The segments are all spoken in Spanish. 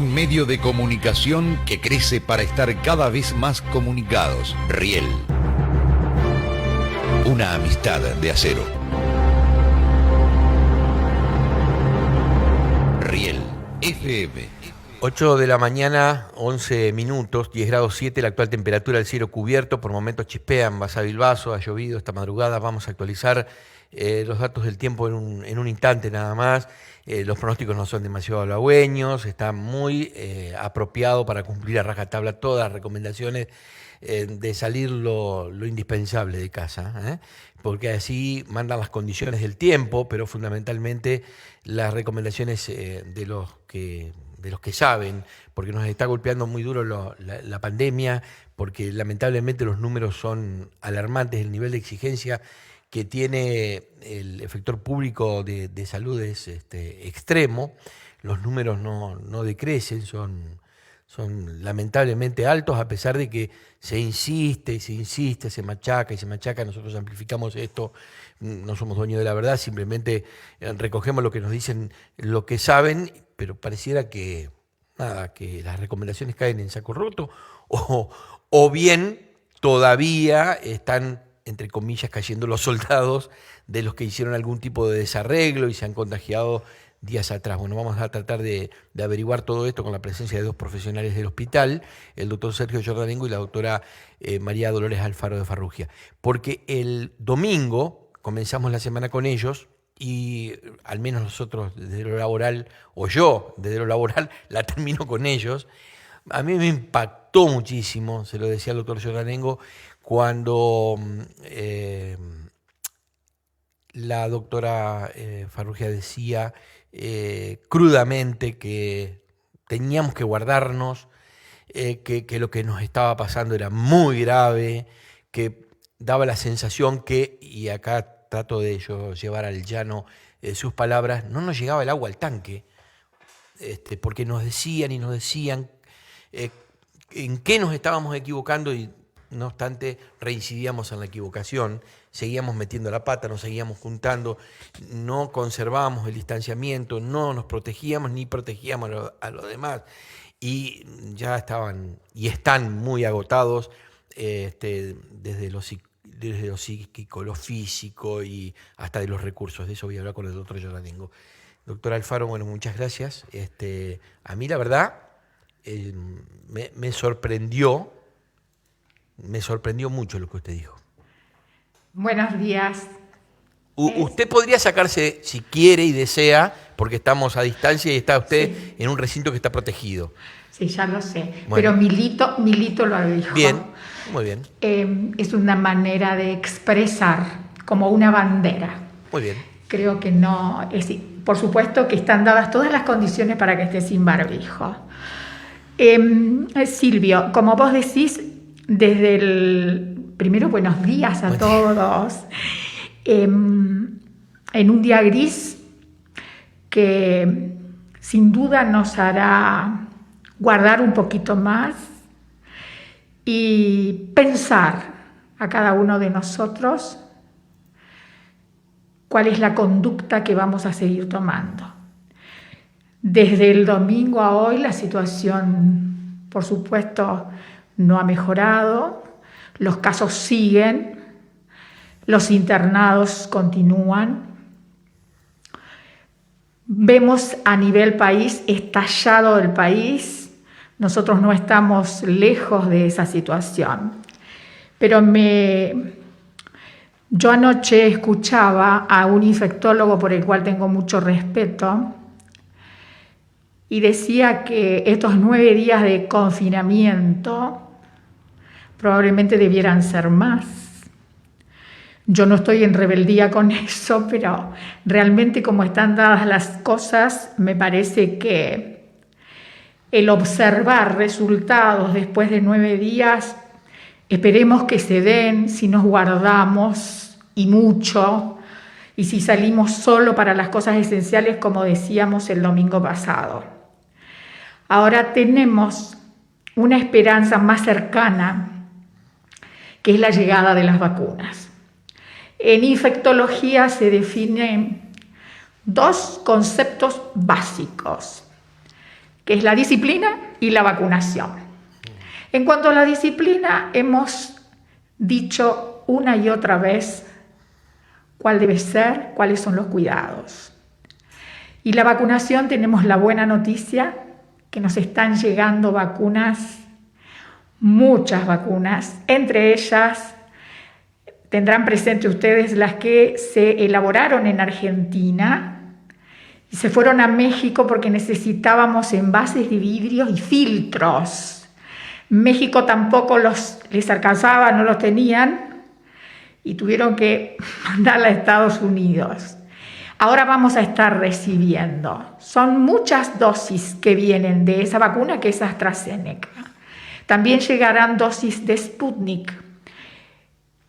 Un medio de comunicación que crece para estar cada vez más comunicados. Riel. Una amistad de acero. Riel FM. 8 de la mañana, 11 minutos, 10 grados 7, la actual temperatura del cielo cubierto, por momentos chispean, Basa Bilbaso, ha llovido esta madrugada, vamos a actualizar los datos del tiempo en un instante nada más. Los pronósticos no son demasiado halagüeños, está muy apropiado para cumplir a rajatabla todas las recomendaciones de salir lo indispensable de casa, porque así mandan las condiciones del tiempo, pero fundamentalmente las recomendaciones de los que saben, porque nos está golpeando muy duro la pandemia, porque lamentablemente los números son alarmantes, el nivel de exigencia que tiene el efector público de salud es extremo, los números no decrecen, son lamentablemente altos, a pesar de que se insiste, se machaca, nosotros amplificamos esto, no somos dueños de la verdad, simplemente recogemos lo que nos dicen, lo que saben, pero pareciera que las recomendaciones caen en saco roto, o bien todavía están, entre comillas, cayendo los soldados de los que hicieron algún tipo de desarreglo y se han contagiado días atrás. Bueno, vamos a tratar de averiguar todo esto con la presencia de dos profesionales del hospital, el doctor Sergio Jordanengo y la doctora María Dolores Alfaro de Farrugia. Porque el domingo comenzamos la semana con ellos y al menos nosotros desde lo laboral, o yo desde lo laboral, la termino con ellos. A mí me impactó muchísimo, se lo decía el doctor Jordanengo, cuando la doctora Farrugia decía crudamente que teníamos que guardarnos, que lo que nos estaba pasando era muy grave, que daba la sensación que, y acá trato de yo llevar al llano sus palabras, no nos llegaba el agua al tanque, porque nos decían en qué nos estábamos equivocando y no obstante reincidíamos en la equivocación, seguíamos metiendo la pata, nos seguíamos juntando, no conservábamos el distanciamiento, no nos protegíamos ni protegíamos a los demás y ya estaban y están muy agotados desde lo psíquico, lo físico y hasta de los recursos. De eso voy a hablar con el doctor Jordanengo. Doctor Alfaro, bueno, muchas gracias. A mí la verdad me sorprendió mucho lo que usted dijo. Buenos días. Usted podría sacarse, si quiere y desea, porque estamos a distancia y está usted Sí. en un recinto que está protegido. Sí, ya lo sé. Bueno. Pero Milito lo dijo. Bien, muy bien. Es una manera de expresar, como una bandera. Muy bien. Creo que no. Por supuesto que están dadas todas las condiciones para que esté sin barbijo. Silvio, como vos decís, desde el primero, buenos días a todos. En un día gris que sin duda nos hará guardar un poquito más y pensar a cada uno de nosotros cuál es la conducta que vamos a seguir tomando. Desde el domingo a hoy la situación, por supuesto, no ha mejorado, los casos siguen, los internados continúan. Vemos a nivel país estallado el país, nosotros no estamos lejos de esa situación. Pero yo anoche escuchaba a un infectólogo por el cual tengo mucho respeto y decía que estos 9 días de confinamiento probablemente debieran ser más. Yo no estoy en rebeldía con eso, pero realmente como están dadas las cosas, me parece que el observar resultados después de 9 días, esperemos que se den si nos guardamos y mucho, y si salimos solo para las cosas esenciales, como decíamos el domingo pasado. Ahora tenemos una esperanza más cercana, que es la llegada de las vacunas. En infectología se definen 2 conceptos básicos, que es la disciplina y la vacunación. En cuanto a la disciplina, hemos dicho una y otra vez cuál debe ser, cuáles son los cuidados. Y la vacunación, tenemos la buena noticia que nos están llegando vacunas, muchas vacunas, entre ellas tendrán presente ustedes las que se elaboraron en Argentina y se fueron a México porque necesitábamos envases de vidrio y filtros. México tampoco les alcanzaba, no los tenían y tuvieron que mandarla a Estados Unidos. Ahora vamos a estar recibiendo. Son muchas dosis que vienen de esa vacuna que es AstraZeneca. También llegarán dosis de Sputnik.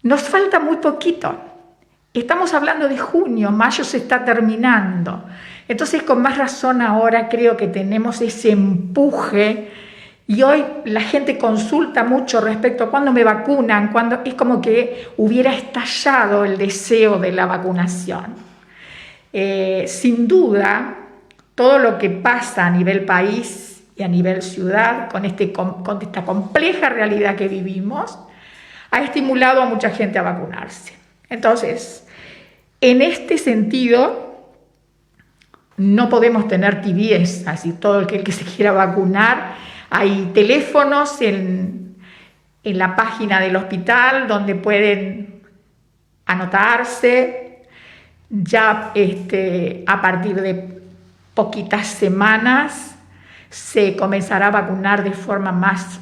Nos falta muy poquito. Estamos hablando de junio, mayo se está terminando. Entonces, con más razón ahora creo que tenemos ese empuje. Y hoy la gente consulta mucho respecto a cuándo me vacunan, cuando es como que hubiera estallado el deseo de la vacunación. Sin duda, todo lo que pasa a nivel país y a nivel ciudad, con esta compleja realidad que vivimos, ha estimulado a mucha gente a vacunarse. Entonces, en este sentido, no podemos tener tibiezas y todo el que se quiera vacunar. Hay teléfonos en la página del hospital donde pueden anotarse. Ya a partir de poquitas semanas se comenzará a vacunar de forma más...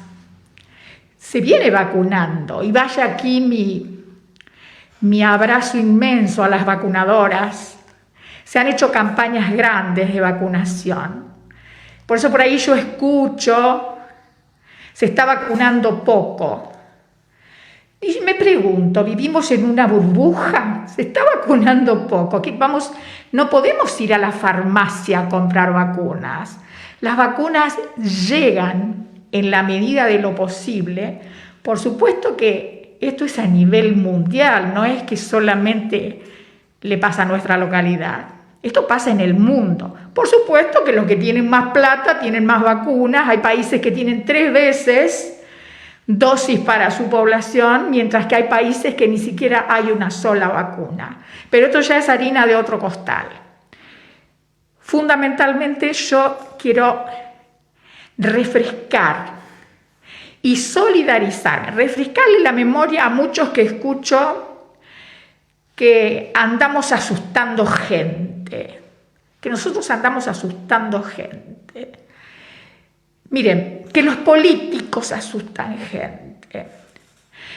Se viene vacunando y vaya aquí mi abrazo inmenso a las vacunadoras. Se han hecho campañas grandes de vacunación. Por eso por ahí yo escucho, se está vacunando poco. Y me pregunto, ¿vivimos en una burbuja? ¿Se está vacunando poco? No podemos ir a la farmacia a comprar vacunas. Las vacunas llegan en la medida de lo posible. Por supuesto que esto es a nivel mundial, no es que solamente le pasa a nuestra localidad. Esto pasa en el mundo. Por supuesto que los que tienen más plata tienen más vacunas. Hay países que tienen 3 veces dosis para su población, mientras que hay países que ni siquiera hay una sola vacuna. Pero esto ya es harina de otro costal. Fundamentalmente yo quiero refrescar y solidarizar, refrescarle la memoria a muchos que escucho que andamos asustando gente, que nosotros andamos asustando gente. Miren, que los políticos asustan gente.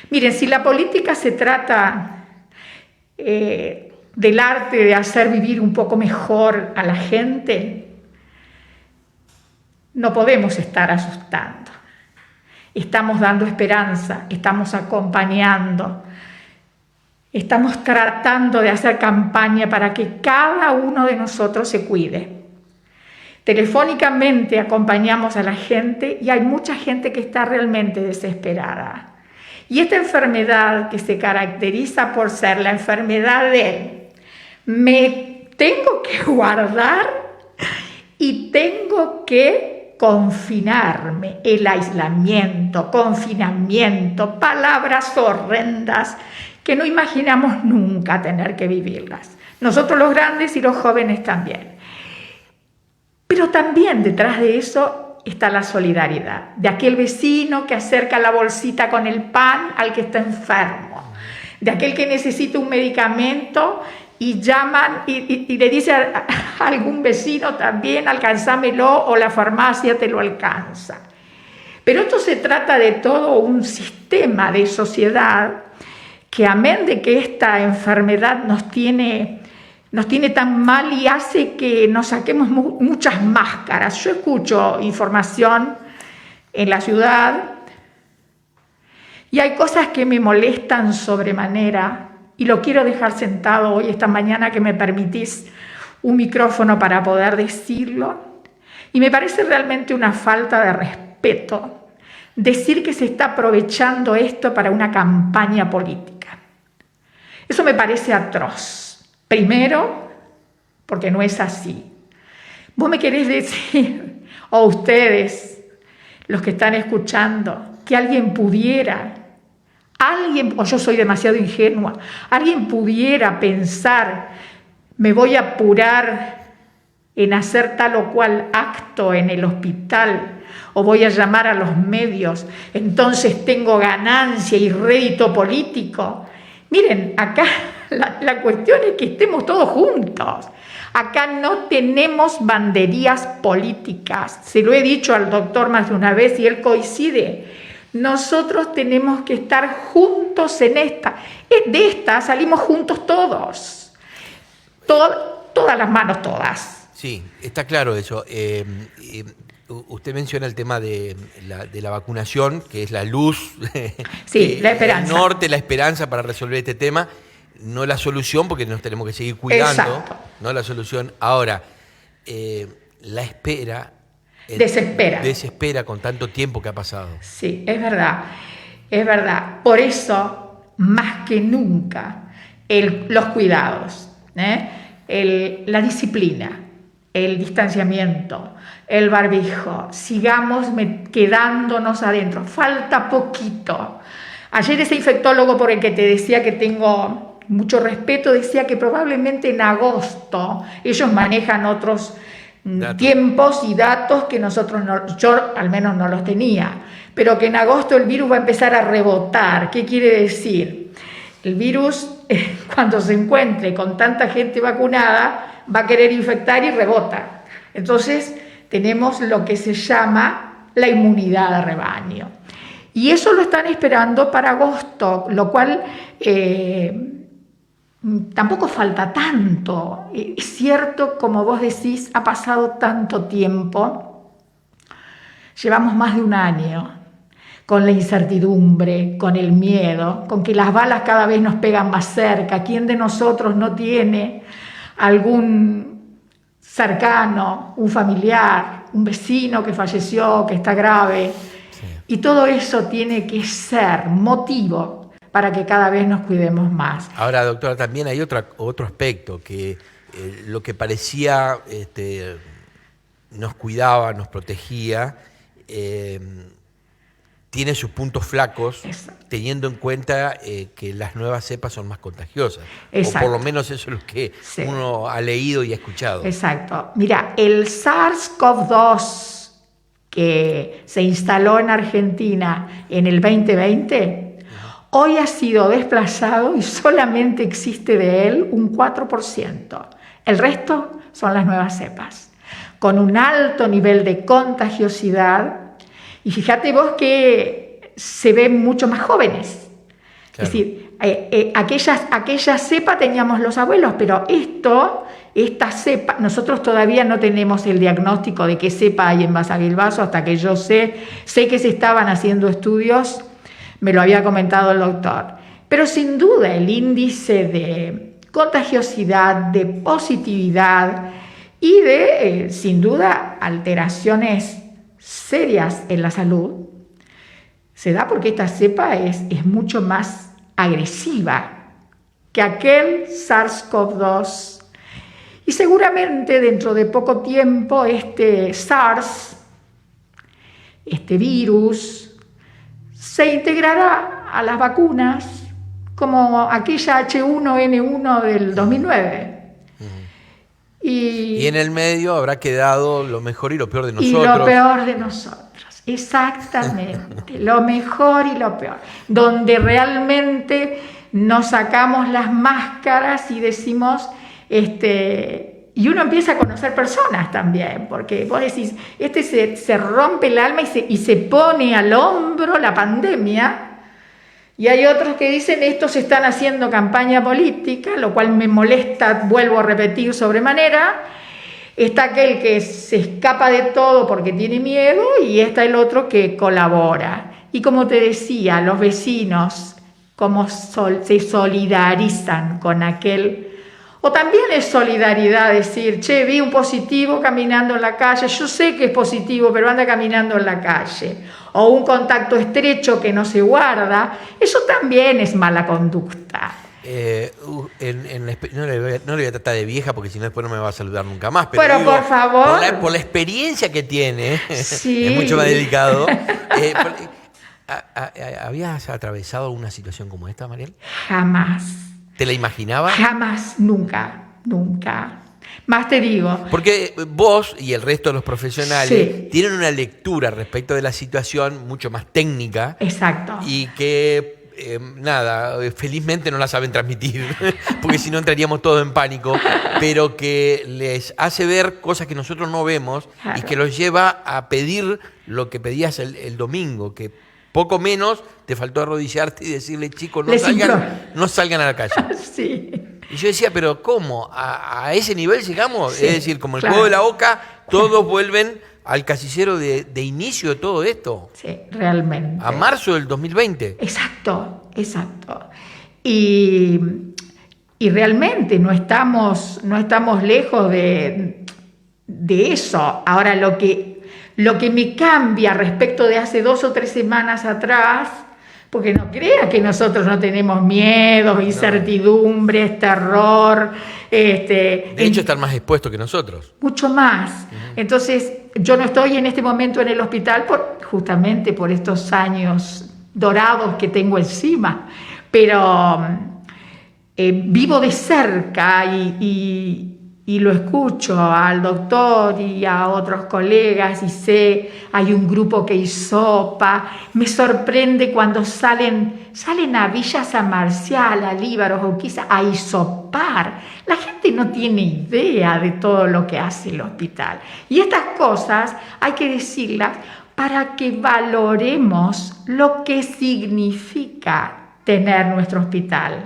Miren, si la política se trata del arte de hacer vivir un poco mejor a la gente, no podemos estar asustando. Estamos dando esperanza, estamos acompañando, estamos tratando de hacer campaña para que cada uno de nosotros se cuide. Telefónicamente acompañamos a la gente y hay mucha gente que está realmente desesperada. Y esta enfermedad que se caracteriza por ser la enfermedad de me tengo que guardar y tengo que confinarme, el aislamiento, confinamiento, palabras horrendas que no imaginamos nunca tener que vivirlas. Nosotros los grandes y los jóvenes también. Pero también detrás de eso está la solidaridad, de aquel vecino que acerca la bolsita con el pan al que está enfermo, de aquel que necesita un medicamento y llaman y le dice a algún vecino también, alcánzamelo o la farmacia te lo alcanza. Pero esto se trata de todo un sistema de sociedad que, amén de que esta enfermedad nos tiene tan mal y hace que nos saquemos muchas máscaras. Yo escucho información en la ciudad y hay cosas que me molestan sobremanera y lo quiero dejar sentado hoy, esta mañana, que me permitís un micrófono para poder decirlo. Y me parece realmente una falta de respeto decir que se está aprovechando esto para una campaña política. Eso me parece atroz. Primero, porque no es así. Vos me querés decir, o ustedes, los que están escuchando, que alguien pudiera, o yo soy demasiado ingenua, alguien pudiera pensar, me voy a apurar en hacer tal o cual acto en el hospital, o voy a llamar a los medios, entonces tengo ganancia y rédito político. Miren, acá la cuestión es que estemos todos juntos. Acá no tenemos banderías políticas. Se lo he dicho al doctor más de una vez y él coincide. Nosotros tenemos que estar juntos en esta. De esta salimos juntos todos. Todas las manos, todas. Sí, está claro eso. Usted menciona el tema de la vacunación, que es la luz, sí, la esperanza. El norte, la esperanza para resolver este tema. No la solución, porque nos tenemos que seguir cuidando. Exacto. No la solución. Ahora, la espera... Desespera con tanto tiempo que ha pasado. Sí, es verdad. Es verdad. Por eso, más que nunca, los cuidados, la disciplina, el distanciamiento, el barbijo, sigamos quedándonos adentro. Falta poquito. Ayer ese infectólogo por el que te decía que tengo mucho respeto, decía que probablemente en agosto ellos manejan otros tiempos y datos que nosotros no, yo al menos no los tenía, pero que en agosto el virus va a empezar a rebotar. ¿Qué quiere decir? El virus, cuando se encuentre con tanta gente vacunada, va a querer infectar y rebota. Entonces tenemos lo que se llama la inmunidad de rebaño. Y eso lo están esperando para agosto, lo cual tampoco falta tanto. Es cierto, como vos decís, ha pasado tanto tiempo. Llevamos más de un año con la incertidumbre, con el miedo, con que las balas cada vez nos pegan más cerca. ¿Quién de nosotros no tiene algún cercano, un familiar, un vecino que falleció, que está grave? Sí. Y todo eso tiene que ser motivo para que cada vez nos cuidemos más. Ahora, doctora, también hay otro aspecto, que lo que parecía nos cuidaba, nos protegía, tiene sus puntos flacos, exacto, teniendo en cuenta que las nuevas cepas son más contagiosas. Exacto. O por lo menos eso es lo que sí, uno ha leído y ha escuchado. Exacto. Mira, el SARS-CoV-2 que se instaló en Argentina en el 2020... hoy ha sido desplazado y solamente existe de él un 4%. El resto son las nuevas cepas, con un alto nivel de contagiosidad. Y fíjate vos que se ven mucho más jóvenes. Claro. Es decir, aquella cepa teníamos los abuelos, pero esta cepa, nosotros todavía no tenemos el diagnóstico de qué cepa hay en Basavilbaso, hasta que yo sé que se estaban haciendo estudios. Me lo había comentado el doctor. Pero sin duda el índice de contagiosidad, de positividad y de, sin duda, alteraciones serias en la salud, se da porque esta cepa es mucho más agresiva que aquel SARS-CoV-2. Y seguramente dentro de poco tiempo este SARS, este virus, se integrará a las vacunas como aquella H1N1 del 2009. Y en el medio habrá quedado lo mejor y lo peor de nosotros. Y lo peor de nosotros, exactamente, lo mejor y lo peor. Donde realmente nos sacamos las máscaras y decimos... Y uno empieza a conocer personas también, porque vos decís, se rompe el alma y se pone al hombro la pandemia, y hay otros que dicen, estos están haciendo campaña política, lo cual me molesta, vuelvo a repetir sobremanera. Está aquel que se escapa de todo porque tiene miedo, y está el otro que colabora. Y como te decía, los vecinos, cómo se solidarizan con aquel. O también es solidaridad decir, che, vi un positivo caminando en la calle, yo sé que es positivo, pero anda caminando en la calle. O un contacto estrecho que no se guarda, eso también es mala conducta. No le voy a tratar de vieja porque si no después no me va a saludar nunca más. Pero digo, por favor. Por la experiencia que tiene, Sí. es mucho más delicado. ¿Habías atravesado una situación como esta, Mariel? Jamás. ¿Te la imaginabas? Jamás, nunca, nunca. Más te digo. Porque vos y el resto de los profesionales Sí. tienen una lectura respecto de la situación mucho más técnica. Exacto. Y que, felizmente no la saben transmitir, porque si no entraríamos todos en pánico, pero que les hace ver cosas que nosotros no vemos Claro. y que los lleva a pedir lo que pedías el domingo, que poco menos te faltó arrodillarte y decirle, chicos, no salgan a la calle. Sí. Y yo decía, pero ¿cómo? ¿A ese nivel llegamos? Sí, Es decir, como el claro. juego de la oca, todos vuelven al casillero de inicio de todo esto, Sí, realmente. a marzo del 2020. Exacto, exacto. Y realmente no estamos lejos de eso. Ahora, lo que me cambia respecto de hace 2 o 3 semanas atrás, porque no crea que nosotros no tenemos miedos, incertidumbres, terror. De hecho, están más expuestos que nosotros. Mucho más. Entonces, yo no estoy en este momento en el hospital justamente por estos años dorados que tengo encima, pero vivo de cerca y lo escucho al doctor y a otros colegas y sé, hay un grupo que hisopa. Me sorprende cuando salen a Villa San Marcial, a Líbaros o quizá a hisopar. La gente no tiene idea de todo lo que hace el hospital. Y estas cosas hay que decirlas para que valoremos lo que significa tener nuestro hospital,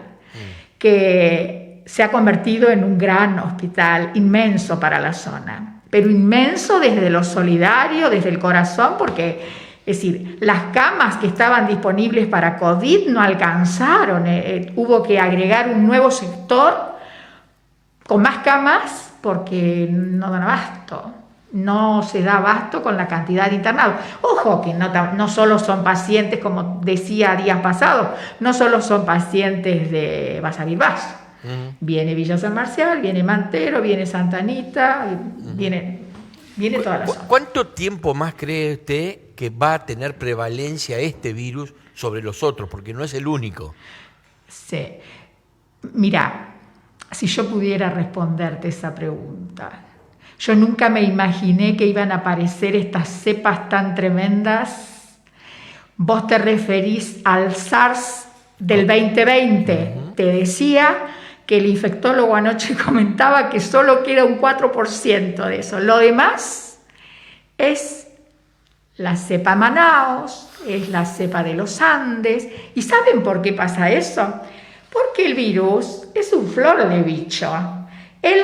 que se ha convertido en un gran hospital, inmenso para la zona, pero inmenso desde lo solidario, desde el corazón, porque, es decir, las camas que estaban disponibles para COVID no alcanzaron, hubo que agregar un nuevo sector con más camas porque no dan abasto. No se da abasto con la cantidad de internados. Ojo, que no solo son pacientes, como decía días pasados, no solo son pacientes de Basavilbaso. Viene Villa San Marcial, viene Mantero, viene Santa Anita, viene toda la zona. ¿Cuánto tiempo más cree usted que va a tener prevalencia este virus sobre los otros? Porque no es el único. Sí. Mira, si yo pudiera responderte esa pregunta, yo nunca me imaginé que iban a aparecer estas cepas tan tremendas. Vos te referís al SARS del 2020. Te decía que el infectólogo anoche comentaba que solo queda un 4% de eso. Lo demás es la cepa Manaos, es la cepa de los Andes. ¿Y saben por qué pasa eso? Porque el virus es un flor de bicho. Él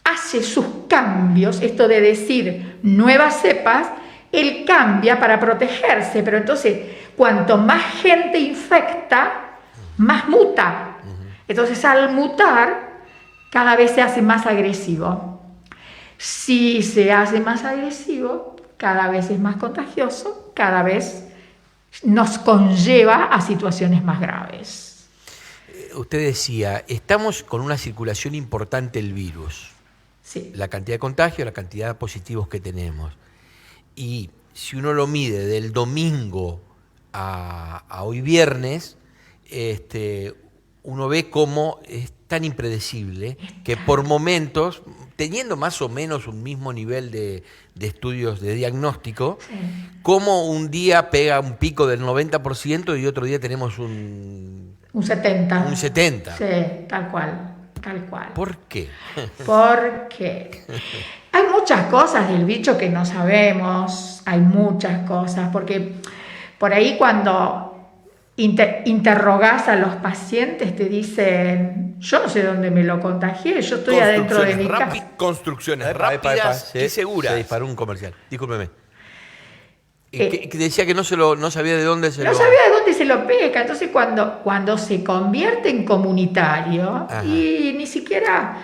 hace sus cambios, esto de decir nuevas cepas, él cambia para protegerse, pero entonces cuanto más gente infecta, más muta. Entonces al mutar, cada vez se hace más agresivo. Si se hace más agresivo, cada vez es más contagioso, cada vez nos conlleva a situaciones más graves. Usted decía, estamos con una circulación importante del virus. Sí. La cantidad de contagios, la cantidad de positivos que tenemos. Y si uno lo mide del domingo a hoy viernes, uno ve cómo es tan impredecible que por momentos, teniendo más o menos un mismo nivel de estudios de diagnóstico, Sí. como un día pega un pico del 90% y otro día tenemos un 70. Un 70. Sí, tal cual, tal cual. ¿Por qué? Porque hay muchas cosas del bicho que no sabemos, hay muchas cosas, porque por ahí cuando interrogás a los pacientes te dicen, yo no sé dónde me lo contagié, yo estoy adentro de mi casa. Construcciones rápidas y seguras. Se disparó un comercial, discúlpeme. Que decía que no sabía de dónde se No sabía de dónde se lo pesca. Entonces cuando se convierte en comunitario, Ajá. y ni siquiera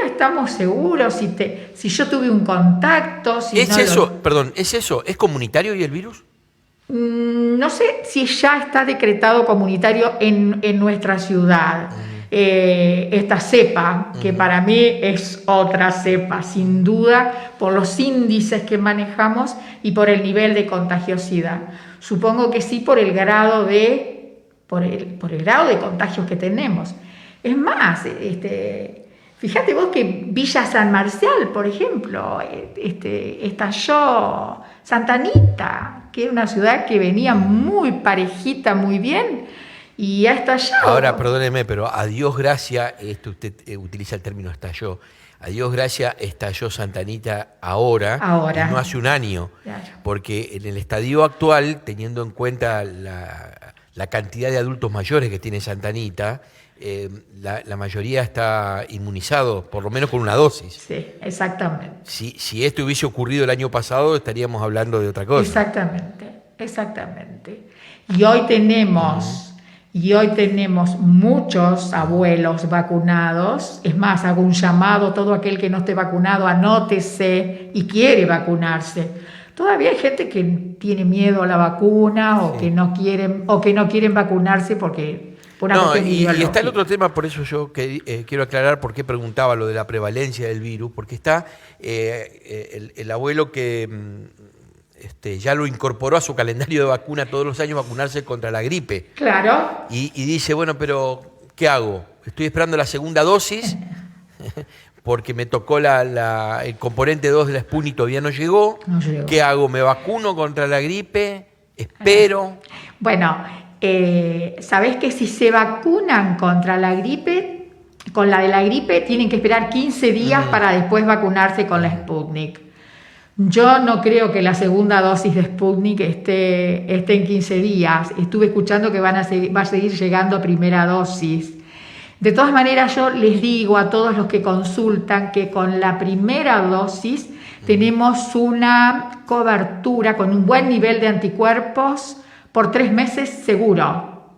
estamos seguros si yo tuve un contacto. Si ¿Es no eso? Perdón, ¿es eso? ¿Es comunitario y el virus? No sé si ya está decretado comunitario en nuestra ciudad. Esta cepa, que para mí es otra cepa, sin duda, por los índices que manejamos y por el nivel de contagiosidad. Supongo que sí por el grado de contagios que tenemos. Es más, fíjate vos que Villa San Marcial, por ejemplo, estalló Santa Anita, que era una ciudad que venía muy parejita, muy bien, y ha estallado. Ahora, perdóneme, pero a Dios gracia, usted utiliza el término estalló, a Dios gracia estalló Santa Anita ahora. Y no hace un año, claro. Porque en el estadio actual, teniendo en cuenta la cantidad de adultos mayores que tiene Santa Anita, la mayoría está inmunizado, por lo menos con una dosis. Sí, exactamente. Si esto hubiese ocurrido el año pasado, estaríamos hablando de otra cosa. Exactamente. Y hoy tenemos muchos abuelos vacunados. Es más, hago un llamado a todo aquel que no esté vacunado, anótese y quiere vacunarse. Todavía hay gente que tiene miedo a la vacuna o que no quieren vacunarse porque por una cuestión ideológica. Y está el otro tema, por eso yo quiero aclarar por qué preguntaba lo de la prevalencia del virus, porque está el abuelo que ya lo incorporó a su calendario de vacuna todos los años, vacunarse contra la gripe. Claro. Y dice, bueno, pero ¿qué hago? Estoy esperando la segunda dosis porque me tocó el componente 2 de la Sputnik y todavía no llegó. ¿Qué hago? ¿Me vacuno contra la gripe? ¿Espero? Bueno, ¿sabés que si se vacunan contra la gripe, con la de la gripe, tienen que esperar 15 días para después vacunarse con la Sputnik? Yo no creo que la segunda dosis de Sputnik esté en 15 días. Estuve escuchando que va a seguir llegando primera dosis. De todas maneras, yo les digo a todos los que consultan que con la primera dosis tenemos una cobertura con un buen nivel de anticuerpos por 3 meses seguro.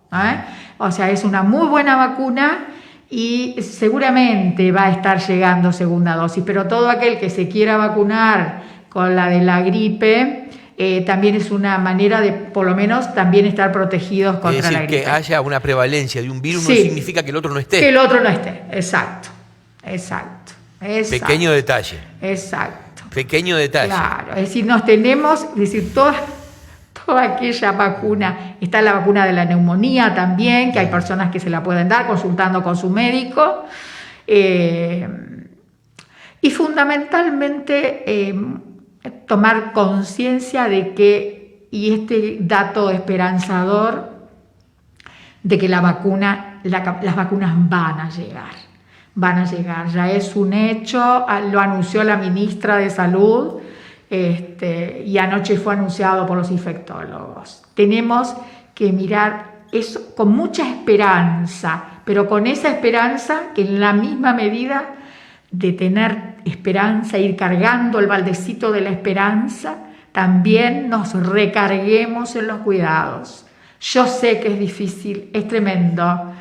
O sea, es una muy buena vacuna y seguramente va a estar llegando segunda dosis. Pero todo aquel que se quiera vacunar con la de la gripe, también es una manera de, por lo menos, también estar protegidos contra la gripe. Que haya una prevalencia de un virus no significa que el otro no esté. Que el otro no esté, exacto. Pequeño detalle. Exacto. Pequeño detalle. Claro, es decir, toda aquella vacuna, está la vacuna de la neumonía también, que hay personas que se la pueden dar consultando con su médico. Y fundamentalmente tomar conciencia de que, y este dato esperanzador, de que las vacunas van a llegar, ya es un hecho, lo anunció la ministra de Salud, y anoche fue anunciado por los infectólogos. Tenemos que mirar eso con mucha esperanza, pero con esa esperanza que en la misma medida de tener esperanza, ir cargando el baldecito de la esperanza, también nos recarguemos en los cuidados. Yo sé que es difícil, es tremendo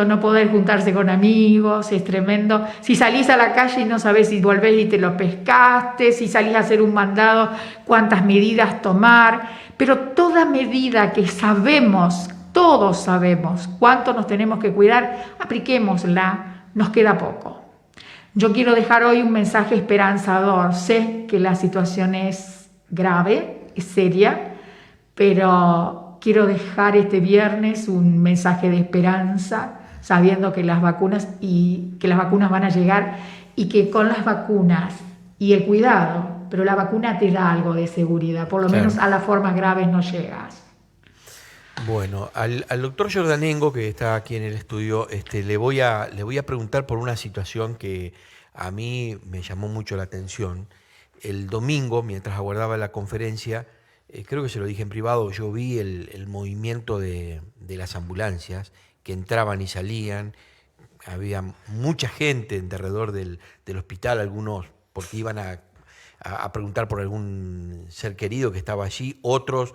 no poder juntarse con amigos, es tremendo. Si salís a la calle y no sabés si volvés y te lo pescaste, si salís a hacer un mandado, cuántas medidas tomar, pero toda medida que todos sabemos cuánto nos tenemos que cuidar, apliquémosla, nos queda poco. Yo quiero dejar hoy un mensaje esperanzador. Sé que la situación es grave, es seria, pero quiero dejar este viernes un mensaje de esperanza, sabiendo que las vacunas van a llegar y que con las vacunas y el cuidado, pero la vacuna te da algo de seguridad, por lo menos a las formas graves no llegas. Bueno, al doctor Jordanengo, que está aquí en el estudio, le voy a preguntar por una situación que a mí me llamó mucho la atención. El domingo, mientras aguardaba la conferencia, creo que se lo dije en privado, yo vi el movimiento de las ambulancias que entraban y salían. Había mucha gente alrededor del hospital, algunos porque iban a preguntar por algún ser querido que estaba allí, otros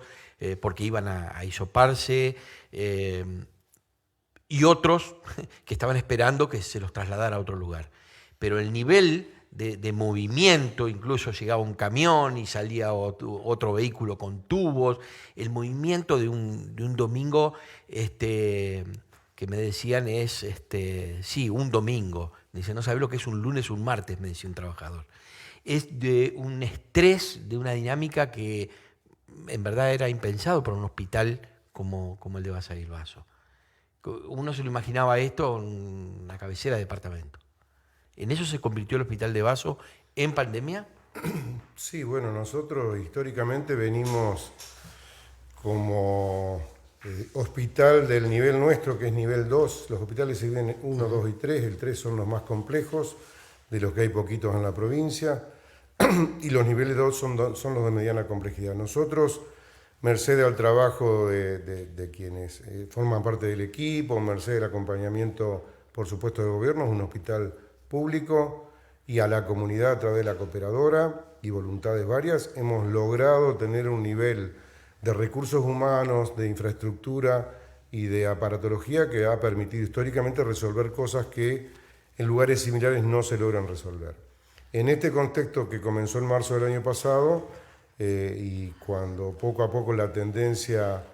porque iban a hisoparse, y otros que estaban esperando que se los trasladara a otro lugar. Pero el nivel de movimiento, incluso llegaba un camión y salía otro vehículo con tubos, el movimiento de un domingo que me decían es, sí, un domingo. Me dice, no sabes lo que es un lunes o un martes, me decía un trabajador. Es de un estrés, de una dinámica que en verdad era impensado para un hospital como el de Basavilbaso. Uno se lo imaginaba esto en una cabecera de departamento. ¿En eso se convirtió el Hospital de Baso en pandemia? Sí, bueno, nosotros históricamente venimos como hospital del nivel nuestro, que es nivel 2. Los hospitales se dividen 1, 2 y 3. El 3 son los más complejos, de los que hay poquitos en la provincia. Y los niveles 2 son los de mediana complejidad. Nosotros, merced al trabajo de quienes forman parte del equipo, merced al acompañamiento, por supuesto, del gobierno, es un hospital público, y a la comunidad a través de la cooperadora y voluntades varias, hemos logrado tener un nivel de recursos humanos, de infraestructura y de aparatología que ha permitido históricamente resolver cosas que en lugares similares no se logran resolver. En este contexto que comenzó en marzo del año pasado, y cuando poco a poco la tendencia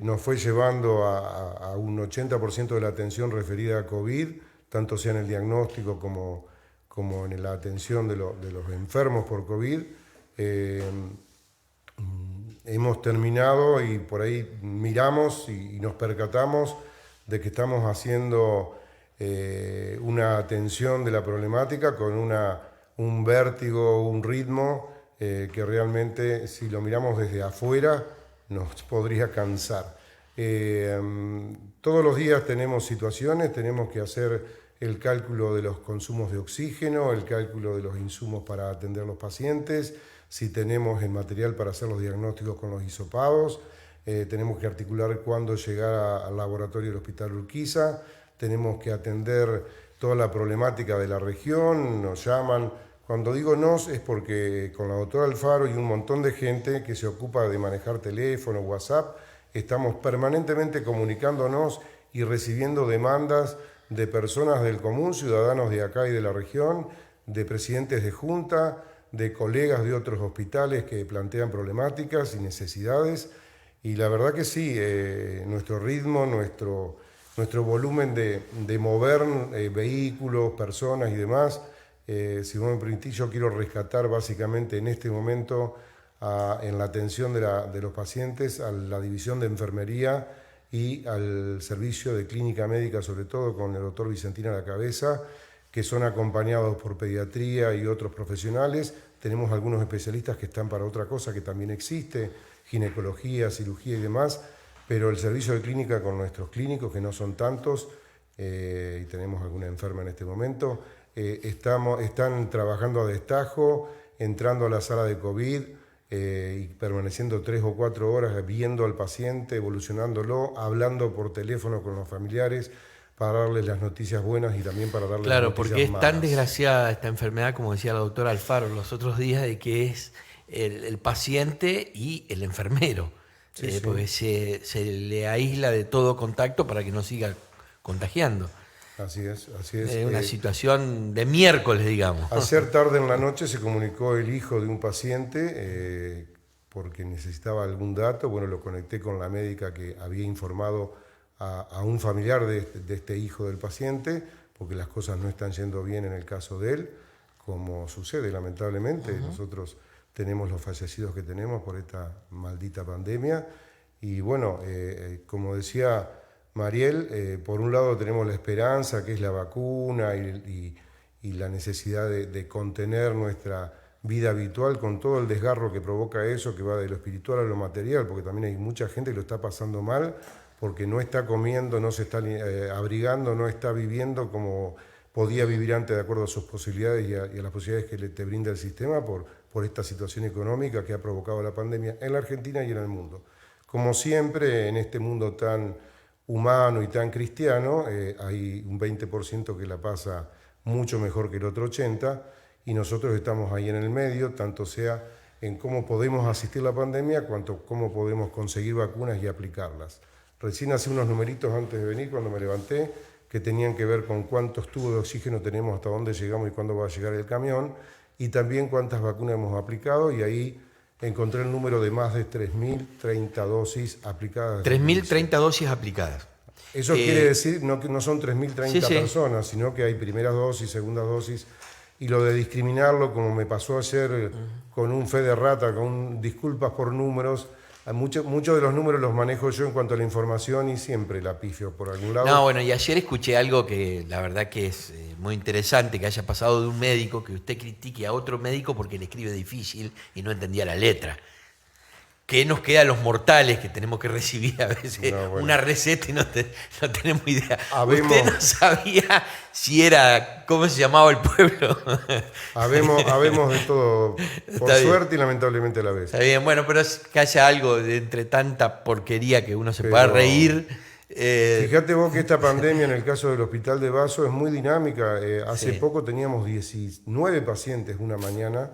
nos fue llevando a un 80% de la atención referida a COVID, tanto sea en el diagnóstico como en la atención de los enfermos por COVID, hemos terminado y por ahí miramos y nos percatamos de que estamos haciendo una atención de la problemática con un vértigo, un ritmo que realmente, si lo miramos desde afuera, nos podría cansar. Todos los días tenemos situaciones, tenemos que hacer el cálculo de los consumos de oxígeno, el cálculo de los insumos para atender a los pacientes, si tenemos el material para hacer los diagnósticos con los hisopados, tenemos que articular cuándo llegar al laboratorio del Hospital Urquiza, tenemos que atender toda la problemática de la región, nos llaman. Cuando digo nos es porque con la doctora Alfaro y un montón de gente que se ocupa de manejar teléfono, WhatsApp, estamos permanentemente comunicándonos y recibiendo demandas de personas del común, ciudadanos de acá y de la región, de presidentes de junta, de colegas de otros hospitales que plantean problemáticas y necesidades. Y la verdad que sí, nuestro ritmo, nuestro volumen de mover vehículos, personas y demás, si vos me permitís, yo quiero rescatar básicamente en este momento en la atención de los pacientes a la división de enfermería y al servicio de clínica médica, sobre todo con el doctor Vicentín a la cabeza, que son acompañados por pediatría y otros profesionales. Tenemos algunos especialistas que están para otra cosa que también existe, ginecología, cirugía y demás, pero el servicio de clínica con nuestros clínicos, que no son tantos, y tenemos alguna enferma en este momento, están trabajando a destajo, entrando a la sala de COVID, y permaneciendo 3 o 4 horas viendo al paciente, evolucionándolo, hablando por teléfono con los familiares para darles las noticias buenas y también para darles las noticias malas. Claro, porque es tan desgraciada esta enfermedad, como decía la doctora Alfaro los otros días, de que es el paciente y el enfermero, sí. Porque se le aísla de todo contacto para que no siga contagiando. Así es, así es. Es una situación de miércoles, digamos. Ayer tarde en la noche se comunicó el hijo de un paciente porque necesitaba algún dato. Bueno, lo conecté con la médica que había informado a un familiar de este hijo del paciente, porque las cosas no están yendo bien en el caso de él, como sucede lamentablemente. Nosotros tenemos los fallecidos que tenemos por esta maldita pandemia. Y bueno, como decía Mariel, por un lado tenemos la esperanza, que es la vacuna y la necesidad de contener nuestra vida habitual con todo el desgarro que provoca eso, que va de lo espiritual a lo material, porque también hay mucha gente que lo está pasando mal porque no está comiendo, no se está abrigando, no está viviendo como podía vivir antes de acuerdo a sus posibilidades y a las posibilidades que te brinda el sistema por esta situación económica que ha provocado la pandemia en la Argentina y en el mundo. Como siempre, en este mundo tan humano y tan cristiano, hay un 20% que la pasa mucho mejor que el otro 80%, y nosotros estamos ahí en el medio, tanto sea en cómo podemos asistir a la pandemia, cuanto cómo podemos conseguir vacunas y aplicarlas. Recién hace unos numeritos antes de venir, cuando me levanté, que tenían que ver con cuántos tubos de oxígeno tenemos, hasta dónde llegamos y cuándo va a llegar el camión, y también cuántas vacunas hemos aplicado, y ahí encontré el número de más de 3.030 dosis aplicadas. 3.030 dosis aplicadas. Eso quiere decir que no son 3.030 sí. personas, sino que hay primeras dosis, segundas dosis, y lo de discriminarlo, como me pasó ayer con un fe de rata, con disculpas por números. Muchos de los números los manejo yo en cuanto a la información y siempre la pifio por algún lado. No, bueno, y ayer escuché algo que la verdad que es muy interesante, que haya pasado de un médico que usted critique a otro médico porque le escribe difícil y no entendía la letra. ¿Qué nos queda a los mortales que tenemos que recibir a veces una receta y no tenemos idea? Usted no sabía si era, ¿cómo se llamaba el pueblo? Habemos de todo, por suerte y lamentablemente a la vez. Está bien, bueno, pero es que haya algo de entre tanta porquería que uno se pueda reír. Fíjate vos que esta pandemia en el caso del Hospital de Baso es muy dinámica. Hace poco teníamos 19 pacientes una mañana.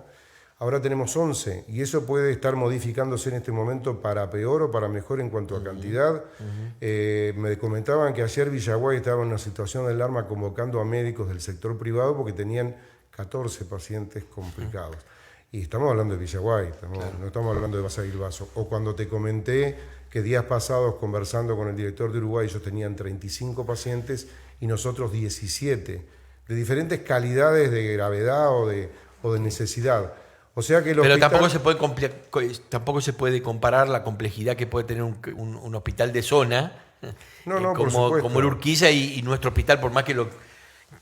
Ahora tenemos 11 y eso puede estar modificándose en este momento para peor o para mejor en cuanto a cantidad. Me comentaban que ayer Villaguay estaba en una situación de alarma convocando a médicos del sector privado porque tenían 14 pacientes complicados. Y estamos hablando de Villaguay, no estamos hablando de Basavilbaso. O cuando te comenté que días pasados conversando con el director de Uruguay ellos tenían 35 pacientes y nosotros 17, de diferentes calidades de gravedad o de necesidad. O sea que el Pero hospital... tampoco se puede comparar la complejidad que puede tener un hospital de zona como el Urquiza y nuestro hospital, por más que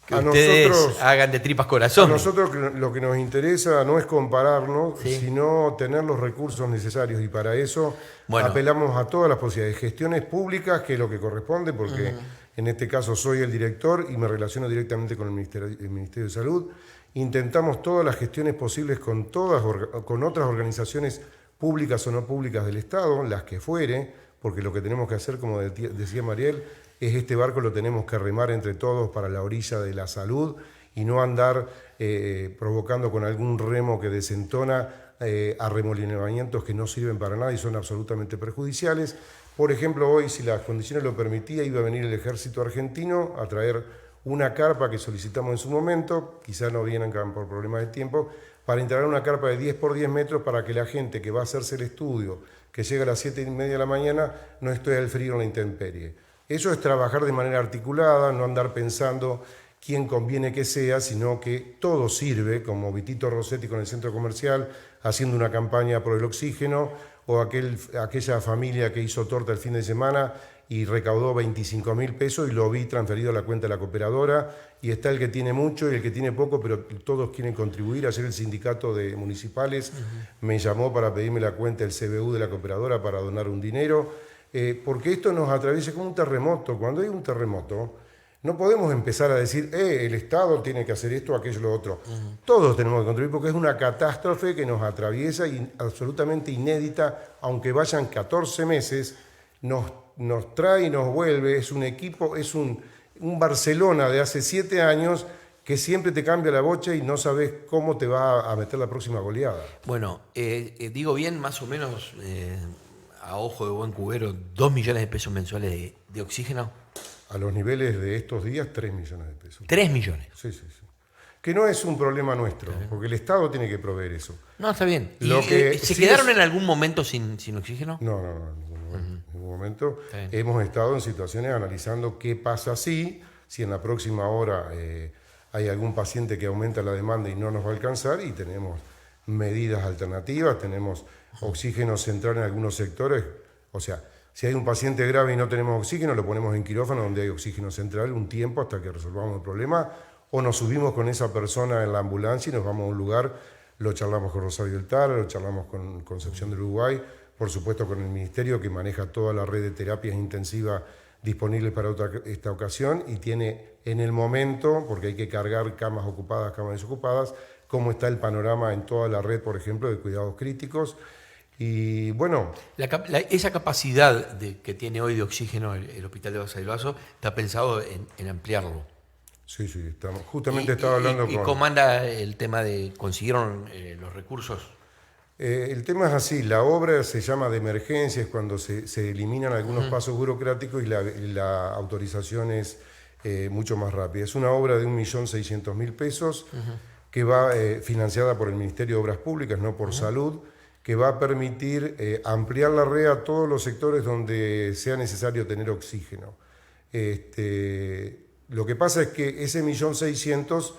ustedes hagan de tripas corazón. A nosotros lo que nos interesa no es compararnos, sino tener los recursos necesarios, y para eso apelamos a todas las posibilidades. Gestiones públicas, que es lo que corresponde, porque en este caso soy el director y me relaciono directamente con el Ministerio de Salud. Intentamos todas las gestiones posibles con otras organizaciones públicas o no públicas del Estado, las que fuere, porque lo que tenemos que hacer, como decía Mariel, es este barco lo tenemos que remar entre todos para la orilla de la salud y no andar provocando con algún remo que desentona arremolinamientos que no sirven para nada y son absolutamente perjudiciales. Por ejemplo, hoy, si las condiciones lo permitían, iba a venir el ejército argentino a traer una carpa que solicitamos en su momento, quizás no vienen por problemas de tiempo, para instalar una carpa de 10 por 10 metros para que la gente que va a hacerse el estudio, que llega a las 7:30 de la mañana, no esté al frío en la intemperie. Eso es trabajar de manera articulada, no andar pensando quién conviene que sea, sino que todo sirve, como Vitito Rossetti con el centro comercial, haciendo una campaña por el oxígeno, o aquella familia que hizo torta el fin de semana y recaudó 25.000 pesos y lo vi transferido a la cuenta de la cooperadora, y está el que tiene mucho y el que tiene poco, pero todos quieren contribuir. Ayer el sindicato de municipales me llamó para pedirme la cuenta del CBU de la cooperadora para donar un dinero, porque esto nos atraviesa como un terremoto. Cuando hay un terremoto, no podemos empezar a decir, el Estado tiene que hacer esto, aquello, lo otro. Todos tenemos que contribuir porque es una catástrofe que nos atraviesa y absolutamente inédita, aunque vayan 14 meses, nos trae y nos vuelve. Es un equipo, es un Barcelona de hace 7 años que siempre te cambia la bocha y no sabes cómo te va a meter la próxima goleada. Bueno, digo bien, más o menos, a ojo de buen cubero, 2 millones de pesos mensuales de oxígeno. A los niveles de estos días, 3 millones de pesos. 3 millones. Sí. Que no es un problema nuestro, porque el Estado tiene que proveer eso. No, está bien. ¿Se sí quedaron en algún momento sin oxígeno? No, en ningún momento. Hemos estado en situaciones analizando qué pasa si en la próxima hora hay algún paciente que aumenta la demanda y no nos va a alcanzar, y tenemos medidas alternativas, tenemos oxígeno central en algunos sectores. O sea, si hay un paciente grave y no tenemos oxígeno, lo ponemos en quirófano donde hay oxígeno central un tiempo hasta que resolvamos el problema, o nos subimos con esa persona en la ambulancia y nos vamos a un lugar, lo charlamos con Rosario del Tara, lo charlamos con Concepción del Uruguay, por supuesto con el Ministerio que maneja toda la red de terapias intensivas disponibles para esta ocasión, y tiene en el momento, porque hay que cargar camas ocupadas, camas desocupadas, cómo está el panorama en toda la red, por ejemplo, de cuidados críticos. Y bueno... esa capacidad que tiene hoy de oxígeno el Hospital de Basavilbaso está pensado en ampliarlo. Sí, estamos. Justamente estaba hablando con... ¿Y cómo anda el tema de consiguieron los recursos? El tema es así, la obra se llama de emergencia, es cuando se eliminan algunos pasos burocráticos y la autorización es mucho más rápida. Es una obra de 1.600.000 pesos que va financiada por el Ministerio de Obras Públicas, no por Salud, que va a permitir ampliar la red a todos los sectores donde sea necesario tener oxígeno. Lo que pasa es que ese 1.600.000